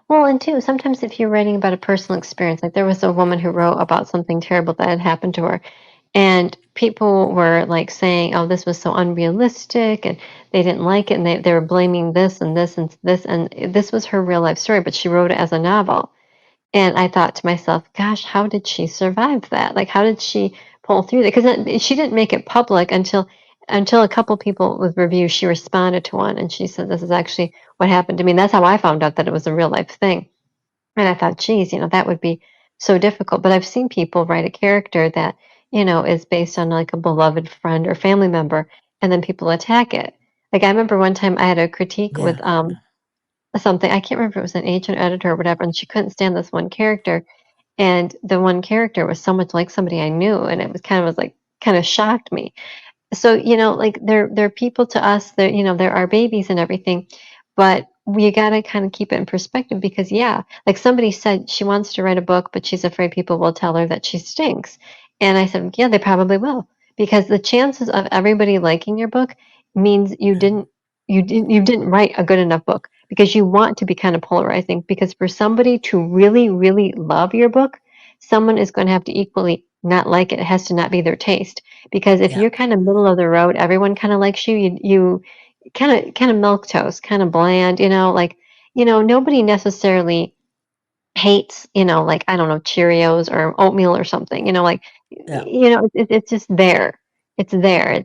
B: Well, and too, sometimes if you're writing about a personal experience, like there was a woman who wrote about something terrible that had happened to her, and people were like saying, "Oh, this was so unrealistic," and they didn't like it, and they were blaming this and this and this, and this was her real life story, but she wrote it as a novel. And I thought to myself, "Gosh, how did she survive that? Like, how did she pull through that?" Because she didn't make it public until a couple people with reviews. She responded to one, and she said, "This is actually what happened to me." And that's how I found out that it was a real life thing. And I thought, geez, that would be so difficult. But I've seen people write a character that, is based on like a beloved friend or family member, and then people attack it. Like I remember one time I had a critique
A: Yeah.
B: with something. I can't remember if it was an agent or editor or whatever, and she couldn't stand this one character. And the one character was so much like somebody I knew, and it was like kind of shocked me. So, like they're people to us, they're our babies and everything, but we gotta kind of keep it in perspective because yeah, like somebody said she wants to write a book, but she's afraid people will tell her that she stinks. And I said, yeah, they probably will, because the chances of everybody liking your book means
A: Um,
B: you didn't write a good enough book, because you want to be kind of polarizing, because for somebody to really, really love your book, someone is going to have to equally not like it. It has to not be their taste, because if
A: yeah.
B: you're kind of middle of the road, everyone kind of likes you. You kind of milk toast, kind of bland. Like nobody necessarily hates, like I don't know, Cheerios or oatmeal or something. Like
A: Yeah.
B: it's just there. It's there.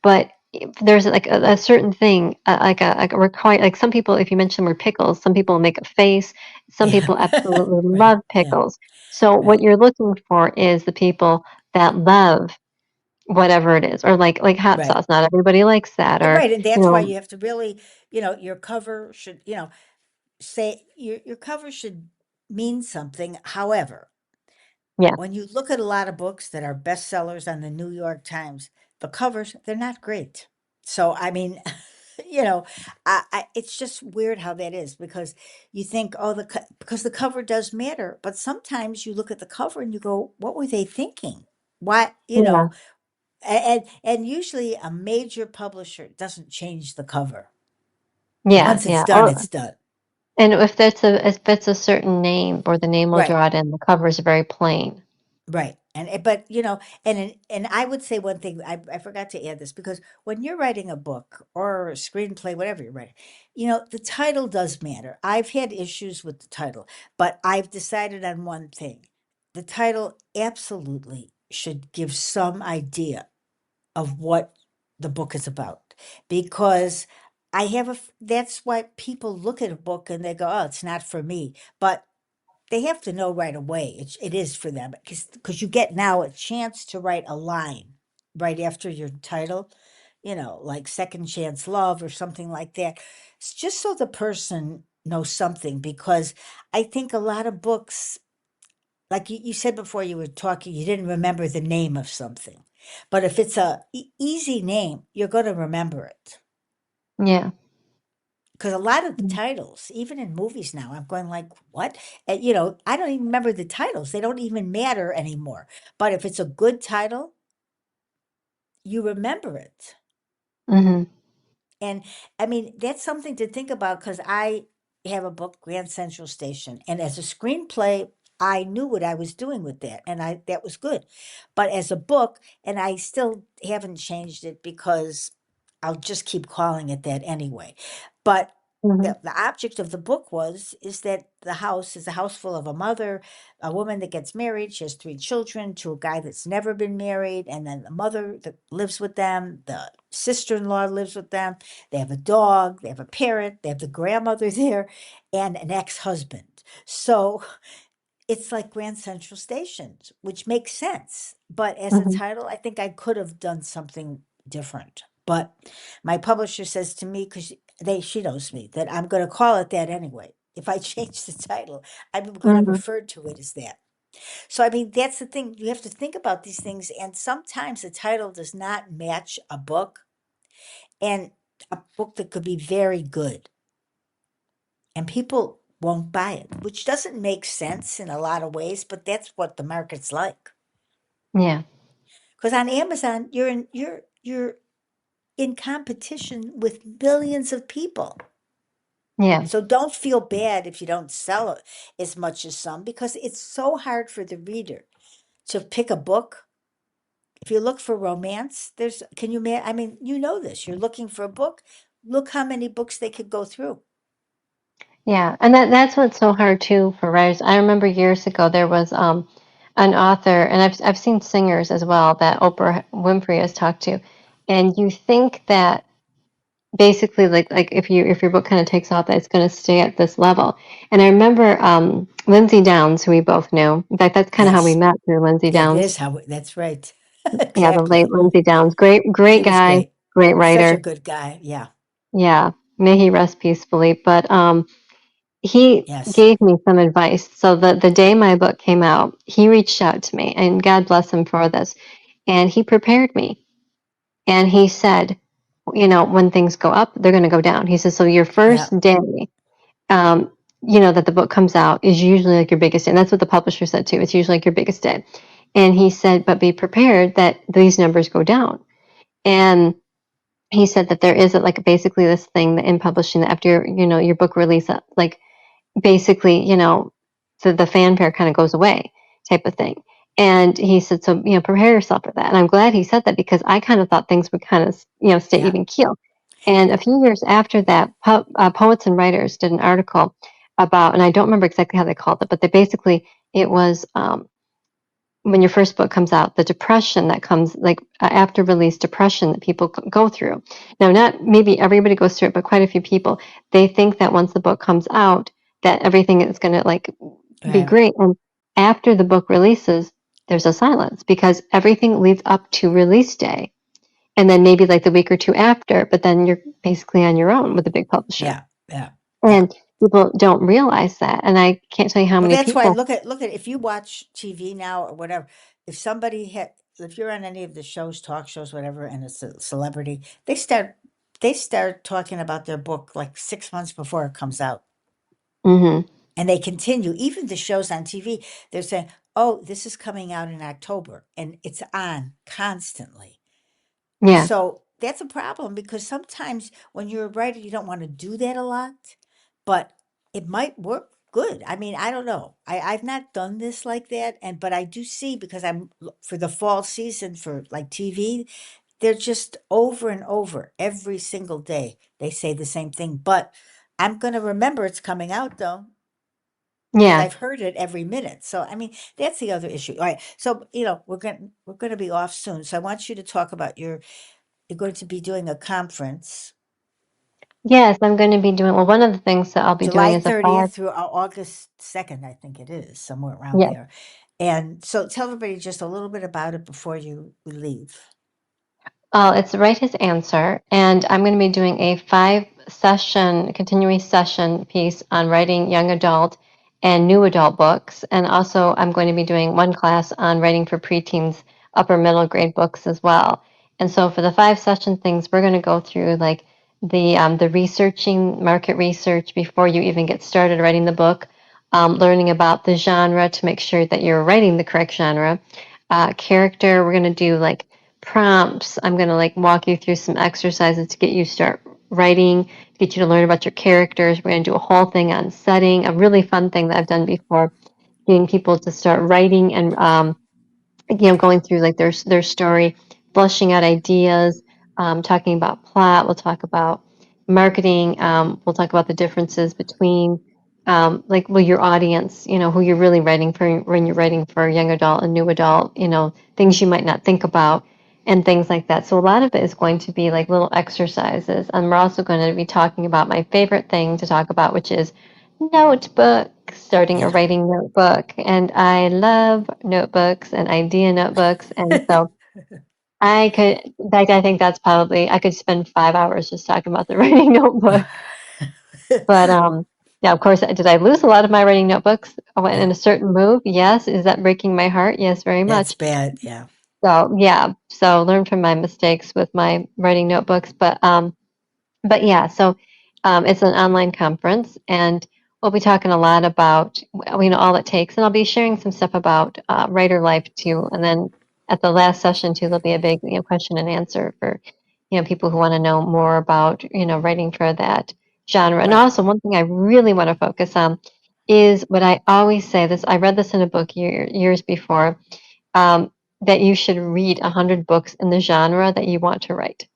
B: But if there's like a certain thing, like a require, like some people, if you mention the word pickles, some people make a face. Some
A: Yeah.
B: people absolutely
A: Right.
B: love
A: Yeah.
B: pickles. So what
A: Right.
B: you're looking for is the people that love whatever it is, or like hot
A: Right.
B: sauce. Not everybody likes that, or
A: Right. And
B: you
A: that's why
B: know,
A: you have to really, your cover should, say your cover should mean something. However,
B: yeah,
A: when you look at a lot of books that are bestsellers on the New York Times, the covers, they're not great. So, I mean, you know, it's just weird how that is because you think, oh, because the cover does matter, but sometimes you look at the cover and you go, what were they thinking? Why,
B: yeah,
A: and usually a major publisher doesn't change the cover.
B: yeah,
A: Once it's
B: yeah.
A: done,
B: Or
A: it's done.
B: and if it's a certain name, or the name will
A: Right.
B: draw it in, the cover is very plain.
A: Right. But and I would say one thing, I forgot to add this because when you're writing a book or a screenplay, whatever you're writing, the title does matter. I've had issues with the title, but I've decided on one thing. The title absolutely should give some idea of what the book is about because that's why people look at a book and they go, "Oh, it's not for me." But they have to know right away it is for them because you get now a chance to write a line right after your title, like second chance love or something like that. It's just so the person knows something because I think a lot of books, like you said before you were talking, you didn't remember the name of something. But if it's a easy name, you're going to remember it.
B: Yeah.
A: Because a lot of the
B: Mm.
A: titles, even in movies now, I'm going like, what? And, I don't even remember the titles. They don't even matter anymore. But if it's a good title, you remember it.
B: Mhm.
A: And I mean, that's something to think about because I have a book, Grand Central Station, and as a screenplay, I knew what I was doing with that, and I that was good. But as a book, and I still haven't changed it because I'll just keep calling it that anyway. But
B: Mhm.
A: the object of the book is that the house is a house full of a mother, a woman that gets married. She has three children to a guy that's never been married, and then the mother that lives with them, the sister-in-law lives with them. They have a dog, they have a parrot, they have the grandmother there, and an ex-husband. So it's like Grand Central Station, which makes sense. But as a
B: Mhm.
A: title, I think I could have done something different. But my publisher says to me, because she knows me, that I'm going to call it that anyway. If I change the title, I'm going to
B: Mhm.
A: refer to it as that. So, I mean, that's the thing. You have to think about these things. And sometimes the title does not match a book, and a book that could be very good, and people won't buy it, which doesn't make sense in a lot of ways, but that's what the market's like.
B: Yeah.
A: Because on Amazon, you're in competition with millions of people.
B: Yeah.
A: So don't feel bad if you don't sell it as much as some, because it's so hard for the reader to pick a book. If you look for romance, there's can you I mean, you know this. You're looking for a book. Look how many books they could go through.
B: Yeah. And that's what's so hard too for writers. I remember years ago there was an author, and I've seen singers as well that Oprah Winfrey has talked to. And you think that basically like if your book kind of takes off that it's going to stay at this level. And I remember Lindsay Downs, who we both knew. In fact, that's kind of how we
A: Yes.
B: met, through Lindsay
A: Yeah, that
B: Downs.
A: is how that's right.
B: Yeah, the late
A: Exactly.
B: Lindsay Downs. Great
A: He was
B: guy,
A: great.
B: great
A: Such a
B: writer.
A: good guy. Yeah.
B: Yeah, may he rest peacefully. But he
A: Yes.
B: gave me some advice. So the day my book came out, he reached out to me, and God bless him for this. And he prepared me. And he said, when things go up, they're going to go down. He says, so your
A: Yeah.
B: first day, um, that the book comes out is usually like your biggest day. And that's what the publisher said too. It's usually like your biggest day. And he said, but be prepared that these numbers go down. And he said that there is like basically this thing that in publishing that after your book release, like basically, the fanfare kind of goes away type of thing. And he said, so, prepare yourself for that. And I'm glad he said that, because I kind of thought things would kind of, stay
A: Yeah.
B: even keel. And a few years after that, Poets and Writers did an article about, and I don't remember exactly how they called it, but they basically, it was when your first book comes out, the depression that comes like after release depression that people go through. Now, not maybe everybody goes through it, but quite a few people, they think that once the book comes out, that everything is going to like be
A: Right.
B: great. And after the book releases, there's a silence, because everything leads up to release day. And then maybe like the week or two after, but then you're basically on your own with a big publisher.
A: Yeah. Yeah. Yeah.
B: And people don't realize that. And I can't tell you how
A: Well,
B: many
A: that's why
B: people.
A: look at if you watch TV now or whatever, if somebody had if you're on any of the shows, talk shows, whatever, and it's a celebrity, they start talking about their book like 6 months before it comes out.
B: Hmm.
A: And they continue, even the shows on TV, they're saying, oh, this is coming out in October, and it's on constantly.
B: Yeah.
A: So that's a problem, because sometimes when you're a writer, you don't want to do that a lot, but it might work good. I mean, I don't know. I've not done this like that, but I do see, because for the fall season for like TV, they're just over and over every single day. They say the same thing, but I'm gonna remember it's coming out though, because
B: Yeah.
A: I've heard it every minute. So I mean, that's the other issue. All right. So we're gonna be off soon. So I want you to talk about you're going to be doing a conference
B: Yes, I'm going to be doing, well, one of the things that I'll be doing
A: July
B: is a 5.
A: 30th through August 2nd, I think it is, somewhere around
B: Yes.
A: there. And so tell everybody just a little bit about it before we leave.
B: It's Write His Answer, and I'm going to be doing a 5 session, continuing session piece on writing young adult and new adult books. And also, I'm going to be doing one class on writing for preteens, upper middle grade books as well. And so, for the 5 session things, we're going to go through like the researching, market research before you even get started writing the book, learning about the genre to make sure that you're writing the correct genre. Character, we're going to do like prompts. I'm going to like walk you through some exercises to get you start writing, to get you to learn about your characters. We're going to do a whole thing on setting, a really fun thing that I've done before, getting people to start writing and going through like their story, fleshing out ideas, talking about plot. We'll talk about marketing. We'll talk about the differences between like well your audience, who you're really writing for when you're writing for young adult and new adult, things you might not think about and things like that. So a lot of it is going to be like little exercises. And we're also going to be talking about my favorite thing to talk about, which is notebook, starting a
A: Yeah.
B: writing notebook. And I love notebooks and idea notebooks. And so I could, in fact, I think that's probably, I could spend 5 hours just talking about the writing notebook. But Of course, did I lose a lot of my writing notebooks in
A: Yeah,
B: a certain move? Yes. Is that breaking my heart? Yes, very
A: that's
B: much.
A: bad. Yeah,
B: So yeah, so learn from my mistakes with my writing notebooks, but yeah, so it's an online conference, and we'll be talking a lot about all it takes, and I'll be sharing some stuff about writer life too, and then at the last session too, there'll be a big question and answer for people who want to know more about writing for that genre. And
A: right.
B: also, one thing I really want to focus on is what I always say. This I read this in a book years before, um, that you should read 100 books in the genre that you want to write.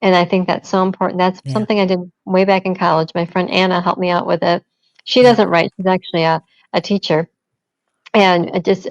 B: And I think that's so important. That's
A: Yeah,
B: something I did way back in college. My friend Anna helped me out with it. She
A: yeah,
B: doesn't write, she's actually a teacher. And it just,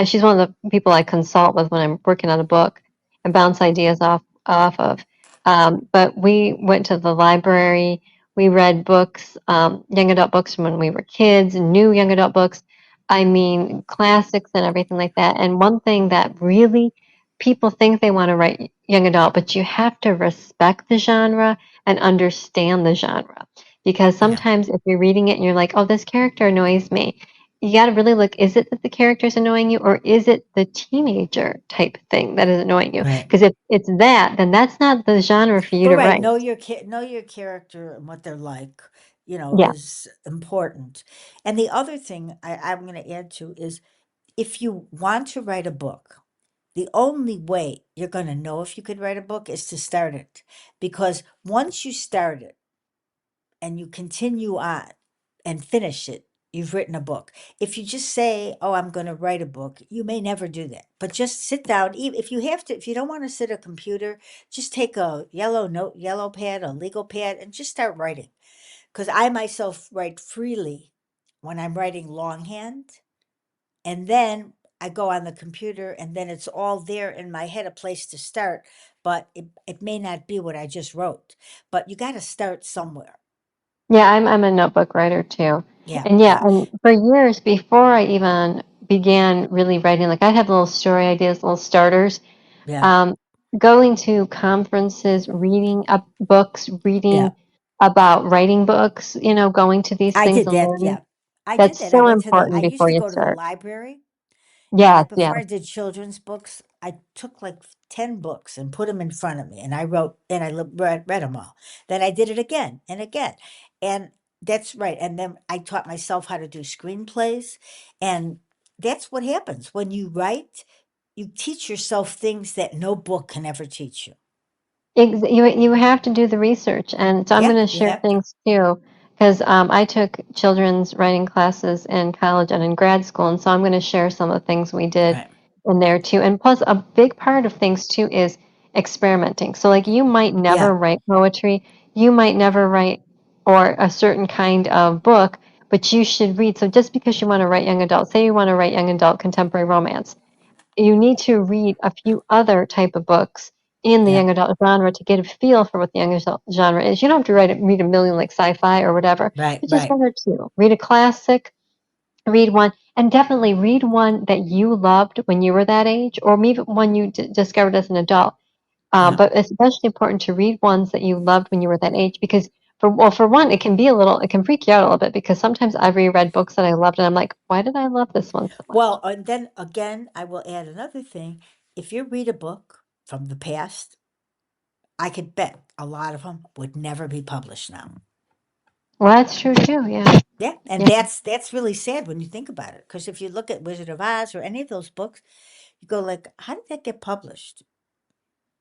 B: she's one of the people I consult with when I'm working on a book and bounce ideas off of. But we went to the library. We read books, young adult books from when we were kids, new young adult books. I mean, classics and everything like that. And one thing that really people think they want to write young adult, but you have to respect the genre and understand the genre. Because
A: yeah.
B: sometimes if you're reading it and you're like, oh, this character annoys me, you got to really look, is it that the character is annoying you, or is it the teenager type thing that is annoying you?
A: Right.
B: Because if it's that, then that's not the genre for you
A: But
B: to
A: right,
B: write.
A: know your character and what they're like,
B: Yeah,
A: is important. And the other thing I'm going to add to is if you want to write a book, the only way you're going to know if you could write a book is to start it. Because once you start it and you continue on and finish it, you've written a book. If you just say, "Oh, I'm going to write a book," you may never do that. But just sit down. Even if you have to, if you don't want to sit at a computer, just take a yellow pad, a legal pad, and just start writing. Because I myself write freely when I'm writing longhand, and then I go on the computer, and then it's all there in my head, a place to start. But it may not be what I just wrote. But you got to start somewhere.
B: yeah, I'm a notebook writer too.
A: Yeah,
B: And yeah,
A: yeah,
B: and for years before I even began really writing, like I have little story ideas, little starters.
A: yeah.
B: Um, Going to conferences, reading up books,
A: Yeah,
B: reading about writing books, going to these
A: I
B: things
A: did
B: and
A: that,
B: learning.
A: yeah. I did
B: That's
A: that. I
B: so
A: went to the I
B: important
A: used
B: before
A: to
B: you
A: go to the
B: start.
A: library, and
B: Yes,
A: right before
B: yes.
A: I did children's books, I took like 10 books and put them in front of me, and I wrote and read them all. Then I did it again and again. And that's right. And then I taught myself how to do screenplays, and that's what happens when you write, you teach yourself things that no book can ever teach you.
B: You have to do the research, and so I'm
A: Yeah,
B: going to
A: you
B: share
A: have to.
B: things too, because I took children's writing classes in college and in grad school, and so I'm going to share some of the things we did
A: Right.
B: in there too. And plus, a big part of things too is experimenting. So, like, you might
A: Yeah,
B: never write poetry, you might never write or a certain kind of book, but you should read. So, just because you want to write young adult, say you want to write young adult contemporary romance, you need to read a few other type of books in the
A: yeah,
B: young adult genre to get a feel for what the young adult genre is. You don't have to read a million like sci-fi or whatever,
A: right,
B: but just
A: right.
B: one or two. Read a classic, read one, and definitely read one that you loved when you were that age, or maybe one you discovered as an adult.
A: Yeah.
B: But it's especially important to read ones that you loved when you were that age because for one, it can freak you out a little bit because sometimes I've reread books that I loved and I'm like, why did I love this one so much?
A: Well, and then again, I will add another thing. If you read a book from the past, I could bet a lot of them would never be published now.
B: Well, that's true too. Yeah.
A: Yeah, and
B: Yeah.
A: that's really sad when you think about it. Because if you look at Wizard of Oz or any of those books, you go like, how did that get published?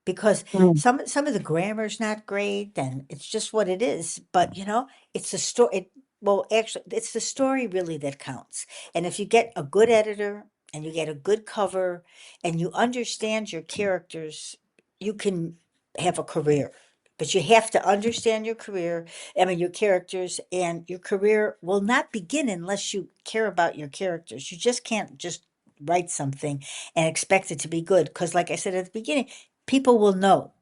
A: Because
B: Mm.
A: some of the grammar's not great and it's just what it is, but it's the story. Well, actually, it's the story really that counts. And if you get a good editor and you get a good cover and you understand your characters, you can have a career. But you have to understand your career, I mean your characters, and your career will not begin unless you care about your characters. You just can't just write something and expect it to be good because like I said at the beginning, people will know.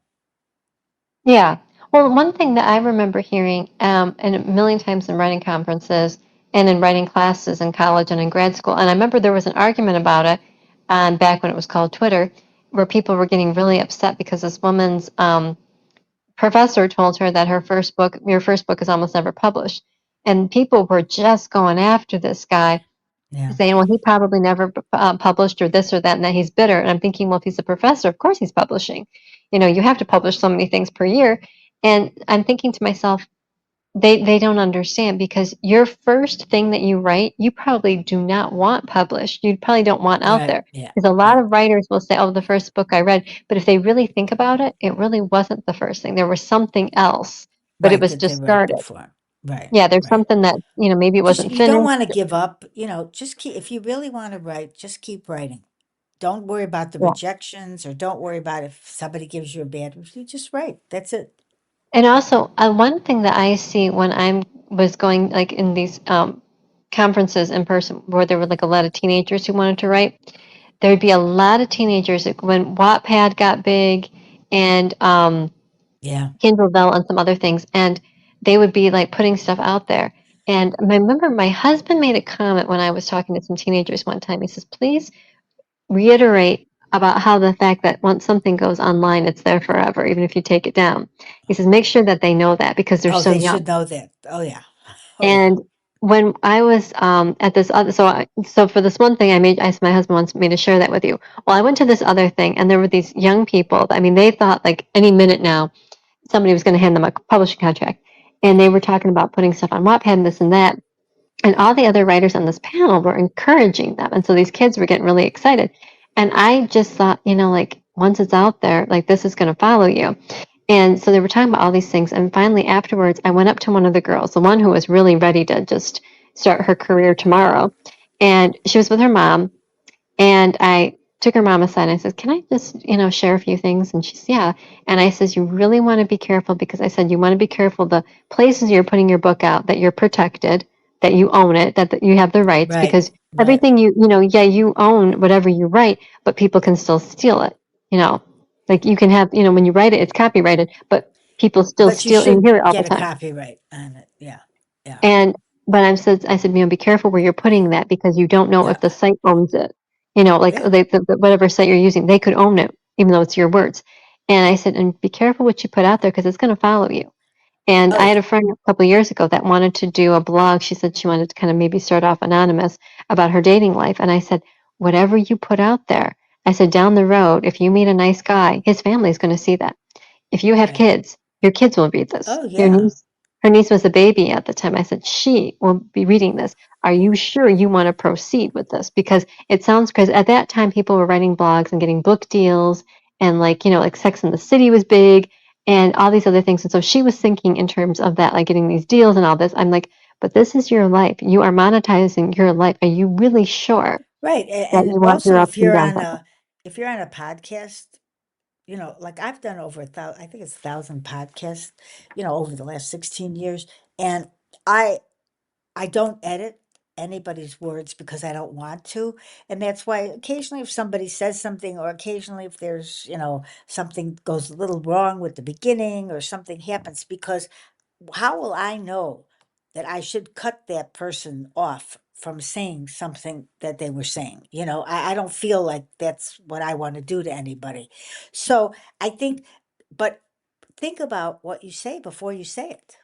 B: Yeah. Well, one thing that I remember hearing, and a million times in writing conferences and in writing classes in college and in grad school, and I remember there was an argument about it, back when it was called Twitter, where people were getting really upset because this woman's professor told her that your first book is almost never published. and people were just going after this guy,
A: Yeah.
B: saying, well, he probably never published or this or that, and that he's bitter. And I'm thinking, well, if he's a professor, of course he's publishing. You have to publish so many things per year. And I'm thinking to myself, they don't understand, because your first thing that you write, you probably do not want published. You probably don't want out
A: Right.
B: there.
A: Yeah.
B: Because a lot
A: Yeah.
B: of writers will say, oh, the first book I read. But if they really think about it, it really wasn't the first thing. There was something else, but it
A: Right.
B: was
A: That they wrote
B: discarded.
A: before. Right.
B: Yeah, there's
A: Right.
B: something that, maybe it
A: Just
B: wasn't
A: you don't
B: finished.
A: want to give up. Just keep. If you really want to write, just keep writing. Don't worry about the
B: Yeah.
A: rejections, or don't worry about if somebody gives you a bad review. Just write. That's it.
B: And also, one thing that I see when was going like in these conferences in person, where there were like a lot of teenagers who wanted to write, there would be a lot of teenagers when Wattpad got big, and
A: Yeah.
B: Kindleville and some other things, and they would be like putting stuff out there. And I remember my husband made a comment when I was talking to some teenagers one time. He says, "Please reiterate about how the fact that once something goes online, it's there forever, even if you take it down." He says, make sure that they know that, because they're
A: Oh,
B: so
A: they
B: young.
A: should know that. Oh yeah. Oh yeah.
B: And when I was at this other, so for this one thing, I said, my husband wants me to share that with you. Well, I went to this other thing, and there were these young people. I mean, they thought like any minute now somebody was going to hand them a publishing contract, and they were talking about putting stuff on Wattpad and this and that. And all the other writers on this panel were encouraging them. And so these kids were getting really excited. And I just thought, like once it's out there, like this is going to follow you. And so they were talking about all these things. And finally, afterwards, I went up to one of the girls, the one who was really ready to just start her career tomorrow. And she was with her mom. And I took her mom aside and I said, can I just, share a few things? And she's, yeah. And I says, you really want to be careful, because I said, you want to be careful the places you're putting your book out, that you're protected, that you own it, that you have the rights,
A: Right.
B: because
A: Right.
B: everything yeah, you own whatever you write, but people can still steal it, you know, like you can have, when you write it, it's copyrighted, but people still
A: But you
B: steal, and you
A: should
B: hear it all the
A: get a
B: time.
A: copyright on it. Yeah. Yeah.
B: And but I said, be careful where you're putting that, because you don't know
A: Yeah.
B: if the site owns it. Like
A: Yeah.
B: whatever site you're using, they could own it, even though it's your words. And I said, and be careful what you put out there, because it's going to follow you. And
A: Oh
B: I had
A: yeah.
B: a friend a couple of years ago that wanted to do a blog. She said she wanted to kind of maybe start off anonymous about her dating life. And I said, whatever you put out there, I said, down the road, if you meet a nice guy, his family is going to see that. If you have
A: Right.
B: kids, your kids will read this.
A: Oh yeah.
B: Her niece was a baby at the time. I said, she will be reading this. Are you sure you want to proceed with this? Because it sounds, because at that time people were writing blogs and getting book deals, and like, like Sex and the City was big and all these other things. And so she was thinking in terms of that, like getting these deals and all this. I'm like, but this is your life. You are monetizing your life. Are you really sure
A: Right.
B: that
A: And
B: you want your
A: also,
B: ups and downs on this?
A: if you're on a podcast, like I've done over 1,000, I think it's 1,000 podcasts, over the last 16 years. And I, I don't edit anybody's words because I don't want to. And that's why occasionally if somebody says something, or occasionally if there's, something goes a little wrong with the beginning, or something happens, because how will I know that I should cut that person off from saying something that they were saying? I don't feel like that's what I want to do to anybody. So I think, but think about what you say before you say it.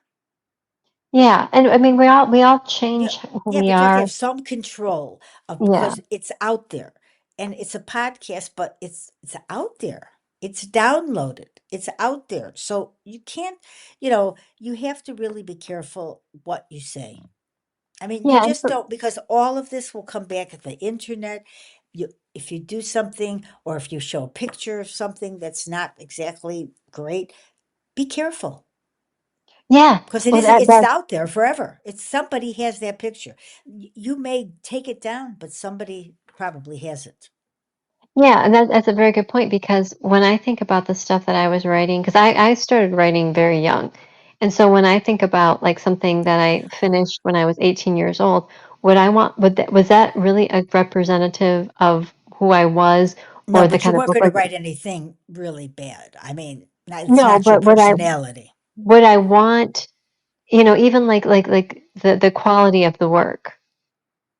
B: Yeah. And I mean, we all
A: Yeah,
B: change who
A: yeah,
B: we
A: but you have to
B: are.
A: have some control of,
B: Yeah.
A: because it's out there, and it's a podcast, but it's out there. It's downloaded. It's out there. So you can't, you have to really be careful what you say. I mean, you
B: Yeah.
A: just don't, because all of this will come back at the internet. If you do something, or if you show a picture of something that's not exactly great, be careful.
B: Yeah.
A: Because it
B: Well,
A: isn't,
B: that
A: it's
B: that
A: out there forever. It's somebody has that picture. You may take it down, but somebody probably has it.
B: yeah, and that's a very good point, because when I think about the stuff that I was writing, because I started writing very young. And so when I think about like something that I finished when I was 18 years old, was that really a representative of who I was,
A: No,
B: or the
A: but you
B: kind of
A: weren't
B: book
A: going to
B: like,
A: write anything really bad. I mean, it's
B: no,
A: not your
B: but
A: personality.
B: would I want, even like the quality of the work.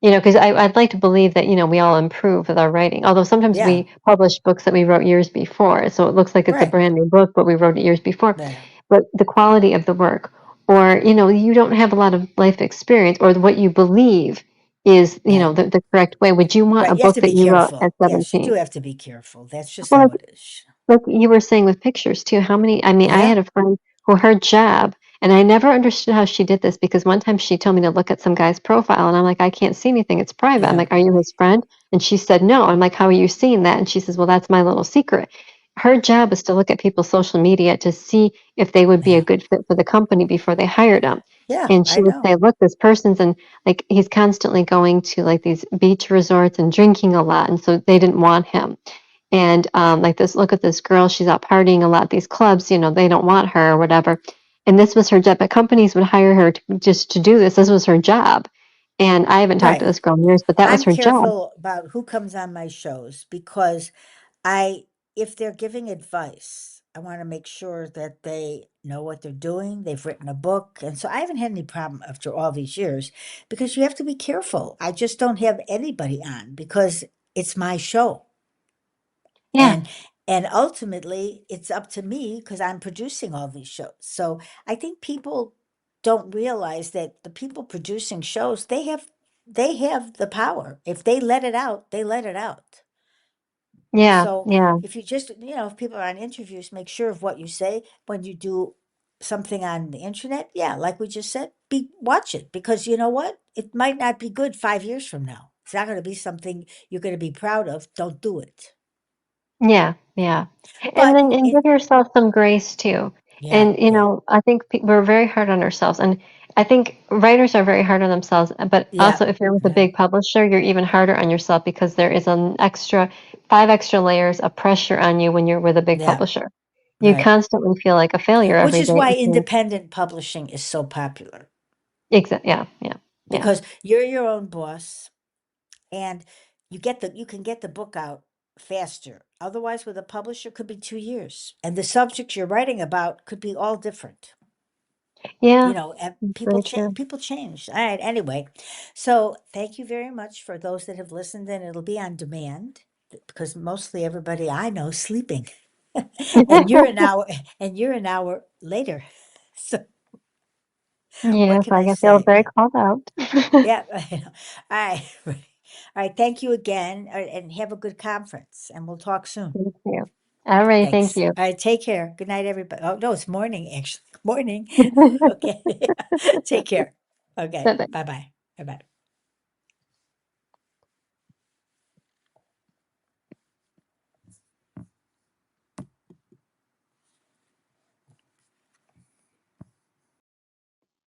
B: Because I'd like to believe that, we all improve with our writing. Although sometimes
A: Yeah,
B: we publish books that we wrote years before, so it looks like it's a
A: right.
B: brand new book, but we wrote it years before.
A: Yeah.
B: But the quality of the work, or you don't have a lot of life experience, or what you believe is
A: Right.
B: the correct way. Would you want a
A: Right. You have
B: book
A: to
B: that
A: be
B: you wrote at
A: careful. Yes, you do
B: 17?
A: have to be careful. That's just
B: Well,
A: how it is.
B: like you were saying with pictures too, how many I mean, I
A: Yeah.
B: had a friend who her job, and I never understood how she did this, because one time she told me to look at some guy's profile, and I'm like, "I can't see anything, it's private." I'm
A: Yeah.
B: like, "Are you his friend?" And she said, "No." I'm like, "How are you seeing that?" And she says, "Well, that's my little secret." Her job is to look at people's social media to see if they would be a
A: Yeah.
B: good fit for the company before they hired them.
A: Yeah.
B: And she
A: I
B: would
A: know.
B: say, "Look, this person's and like he's constantly going to like these beach resorts and drinking a lot, and so they didn't want him." And like this, look at this girl, she's out partying a lot. These clubs, they don't want her or whatever. And this was her job, but companies would hire her just to do this. This was her job. And I haven't talked to
A: Right.
B: this girl in years, but that was
A: I'm
B: her job.
A: careful about who comes on my shows because I if they're giving advice, I want to make sure that they know what they're doing. They've written a book. And so I haven't had any problem after all these years because you have to be careful. I just don't have anybody on because it's my show.
B: Yeah,
A: And and ultimately it's up to me because I'm producing all these shows. So I think people don't realize that the people producing shows, they have the power. If they let it out, they let it out.
B: yeah,
A: So
B: yeah,
A: if you just, if people are on interviews, make sure of what you say when you do something on the internet. Yeah, like we just said, watch it because you know what? It might not be good 5 years from now. It's not going to be something you're going to be proud of. Don't do it.
B: yeah, yeah. And
A: But
B: then and
A: it,
B: give yourself some grace too.
A: yeah,
B: And
A: yeah,
B: I think we're very hard on ourselves, and I think writers are very hard on themselves. But
A: yeah,
B: also, if you're with a
A: yeah,
B: big publisher, you're even harder on yourself because there is an extra 5 extra layers of pressure on you when you're with a big
A: yeah,
B: publisher. You
A: right.
B: constantly feel like a failure
A: Which
B: every
A: is
B: day.
A: why independent publishing is so popular
B: Yeah, yeah, yeah,
A: because you're your own boss and you can get the book out faster. Otherwise, with a publisher, could be 2 years, and the subjects you're writing about could be all different.
B: yeah.
A: And
B: That's
A: people
B: very
A: change.
B: true.
A: People change. All right. Anyway, so thank you very much for those that have listened, and it'll be on demand because mostly everybody I know is sleeping, and you're an hour later. So what
B: Yes,
A: can
B: I
A: I
B: can feel
A: say?
B: very called out.
A: Yeah. All right. All right. Thank you again, and have a good conference, and we'll talk soon.
B: Thank you. All right, thank
A: Thanks.
B: you.
A: All right. Take care. Good night, everybody. Oh, no, it's morning, actually. Morning. Okay. Take care. Okay.
B: Bye-bye.
A: Bye bye. Bye bye.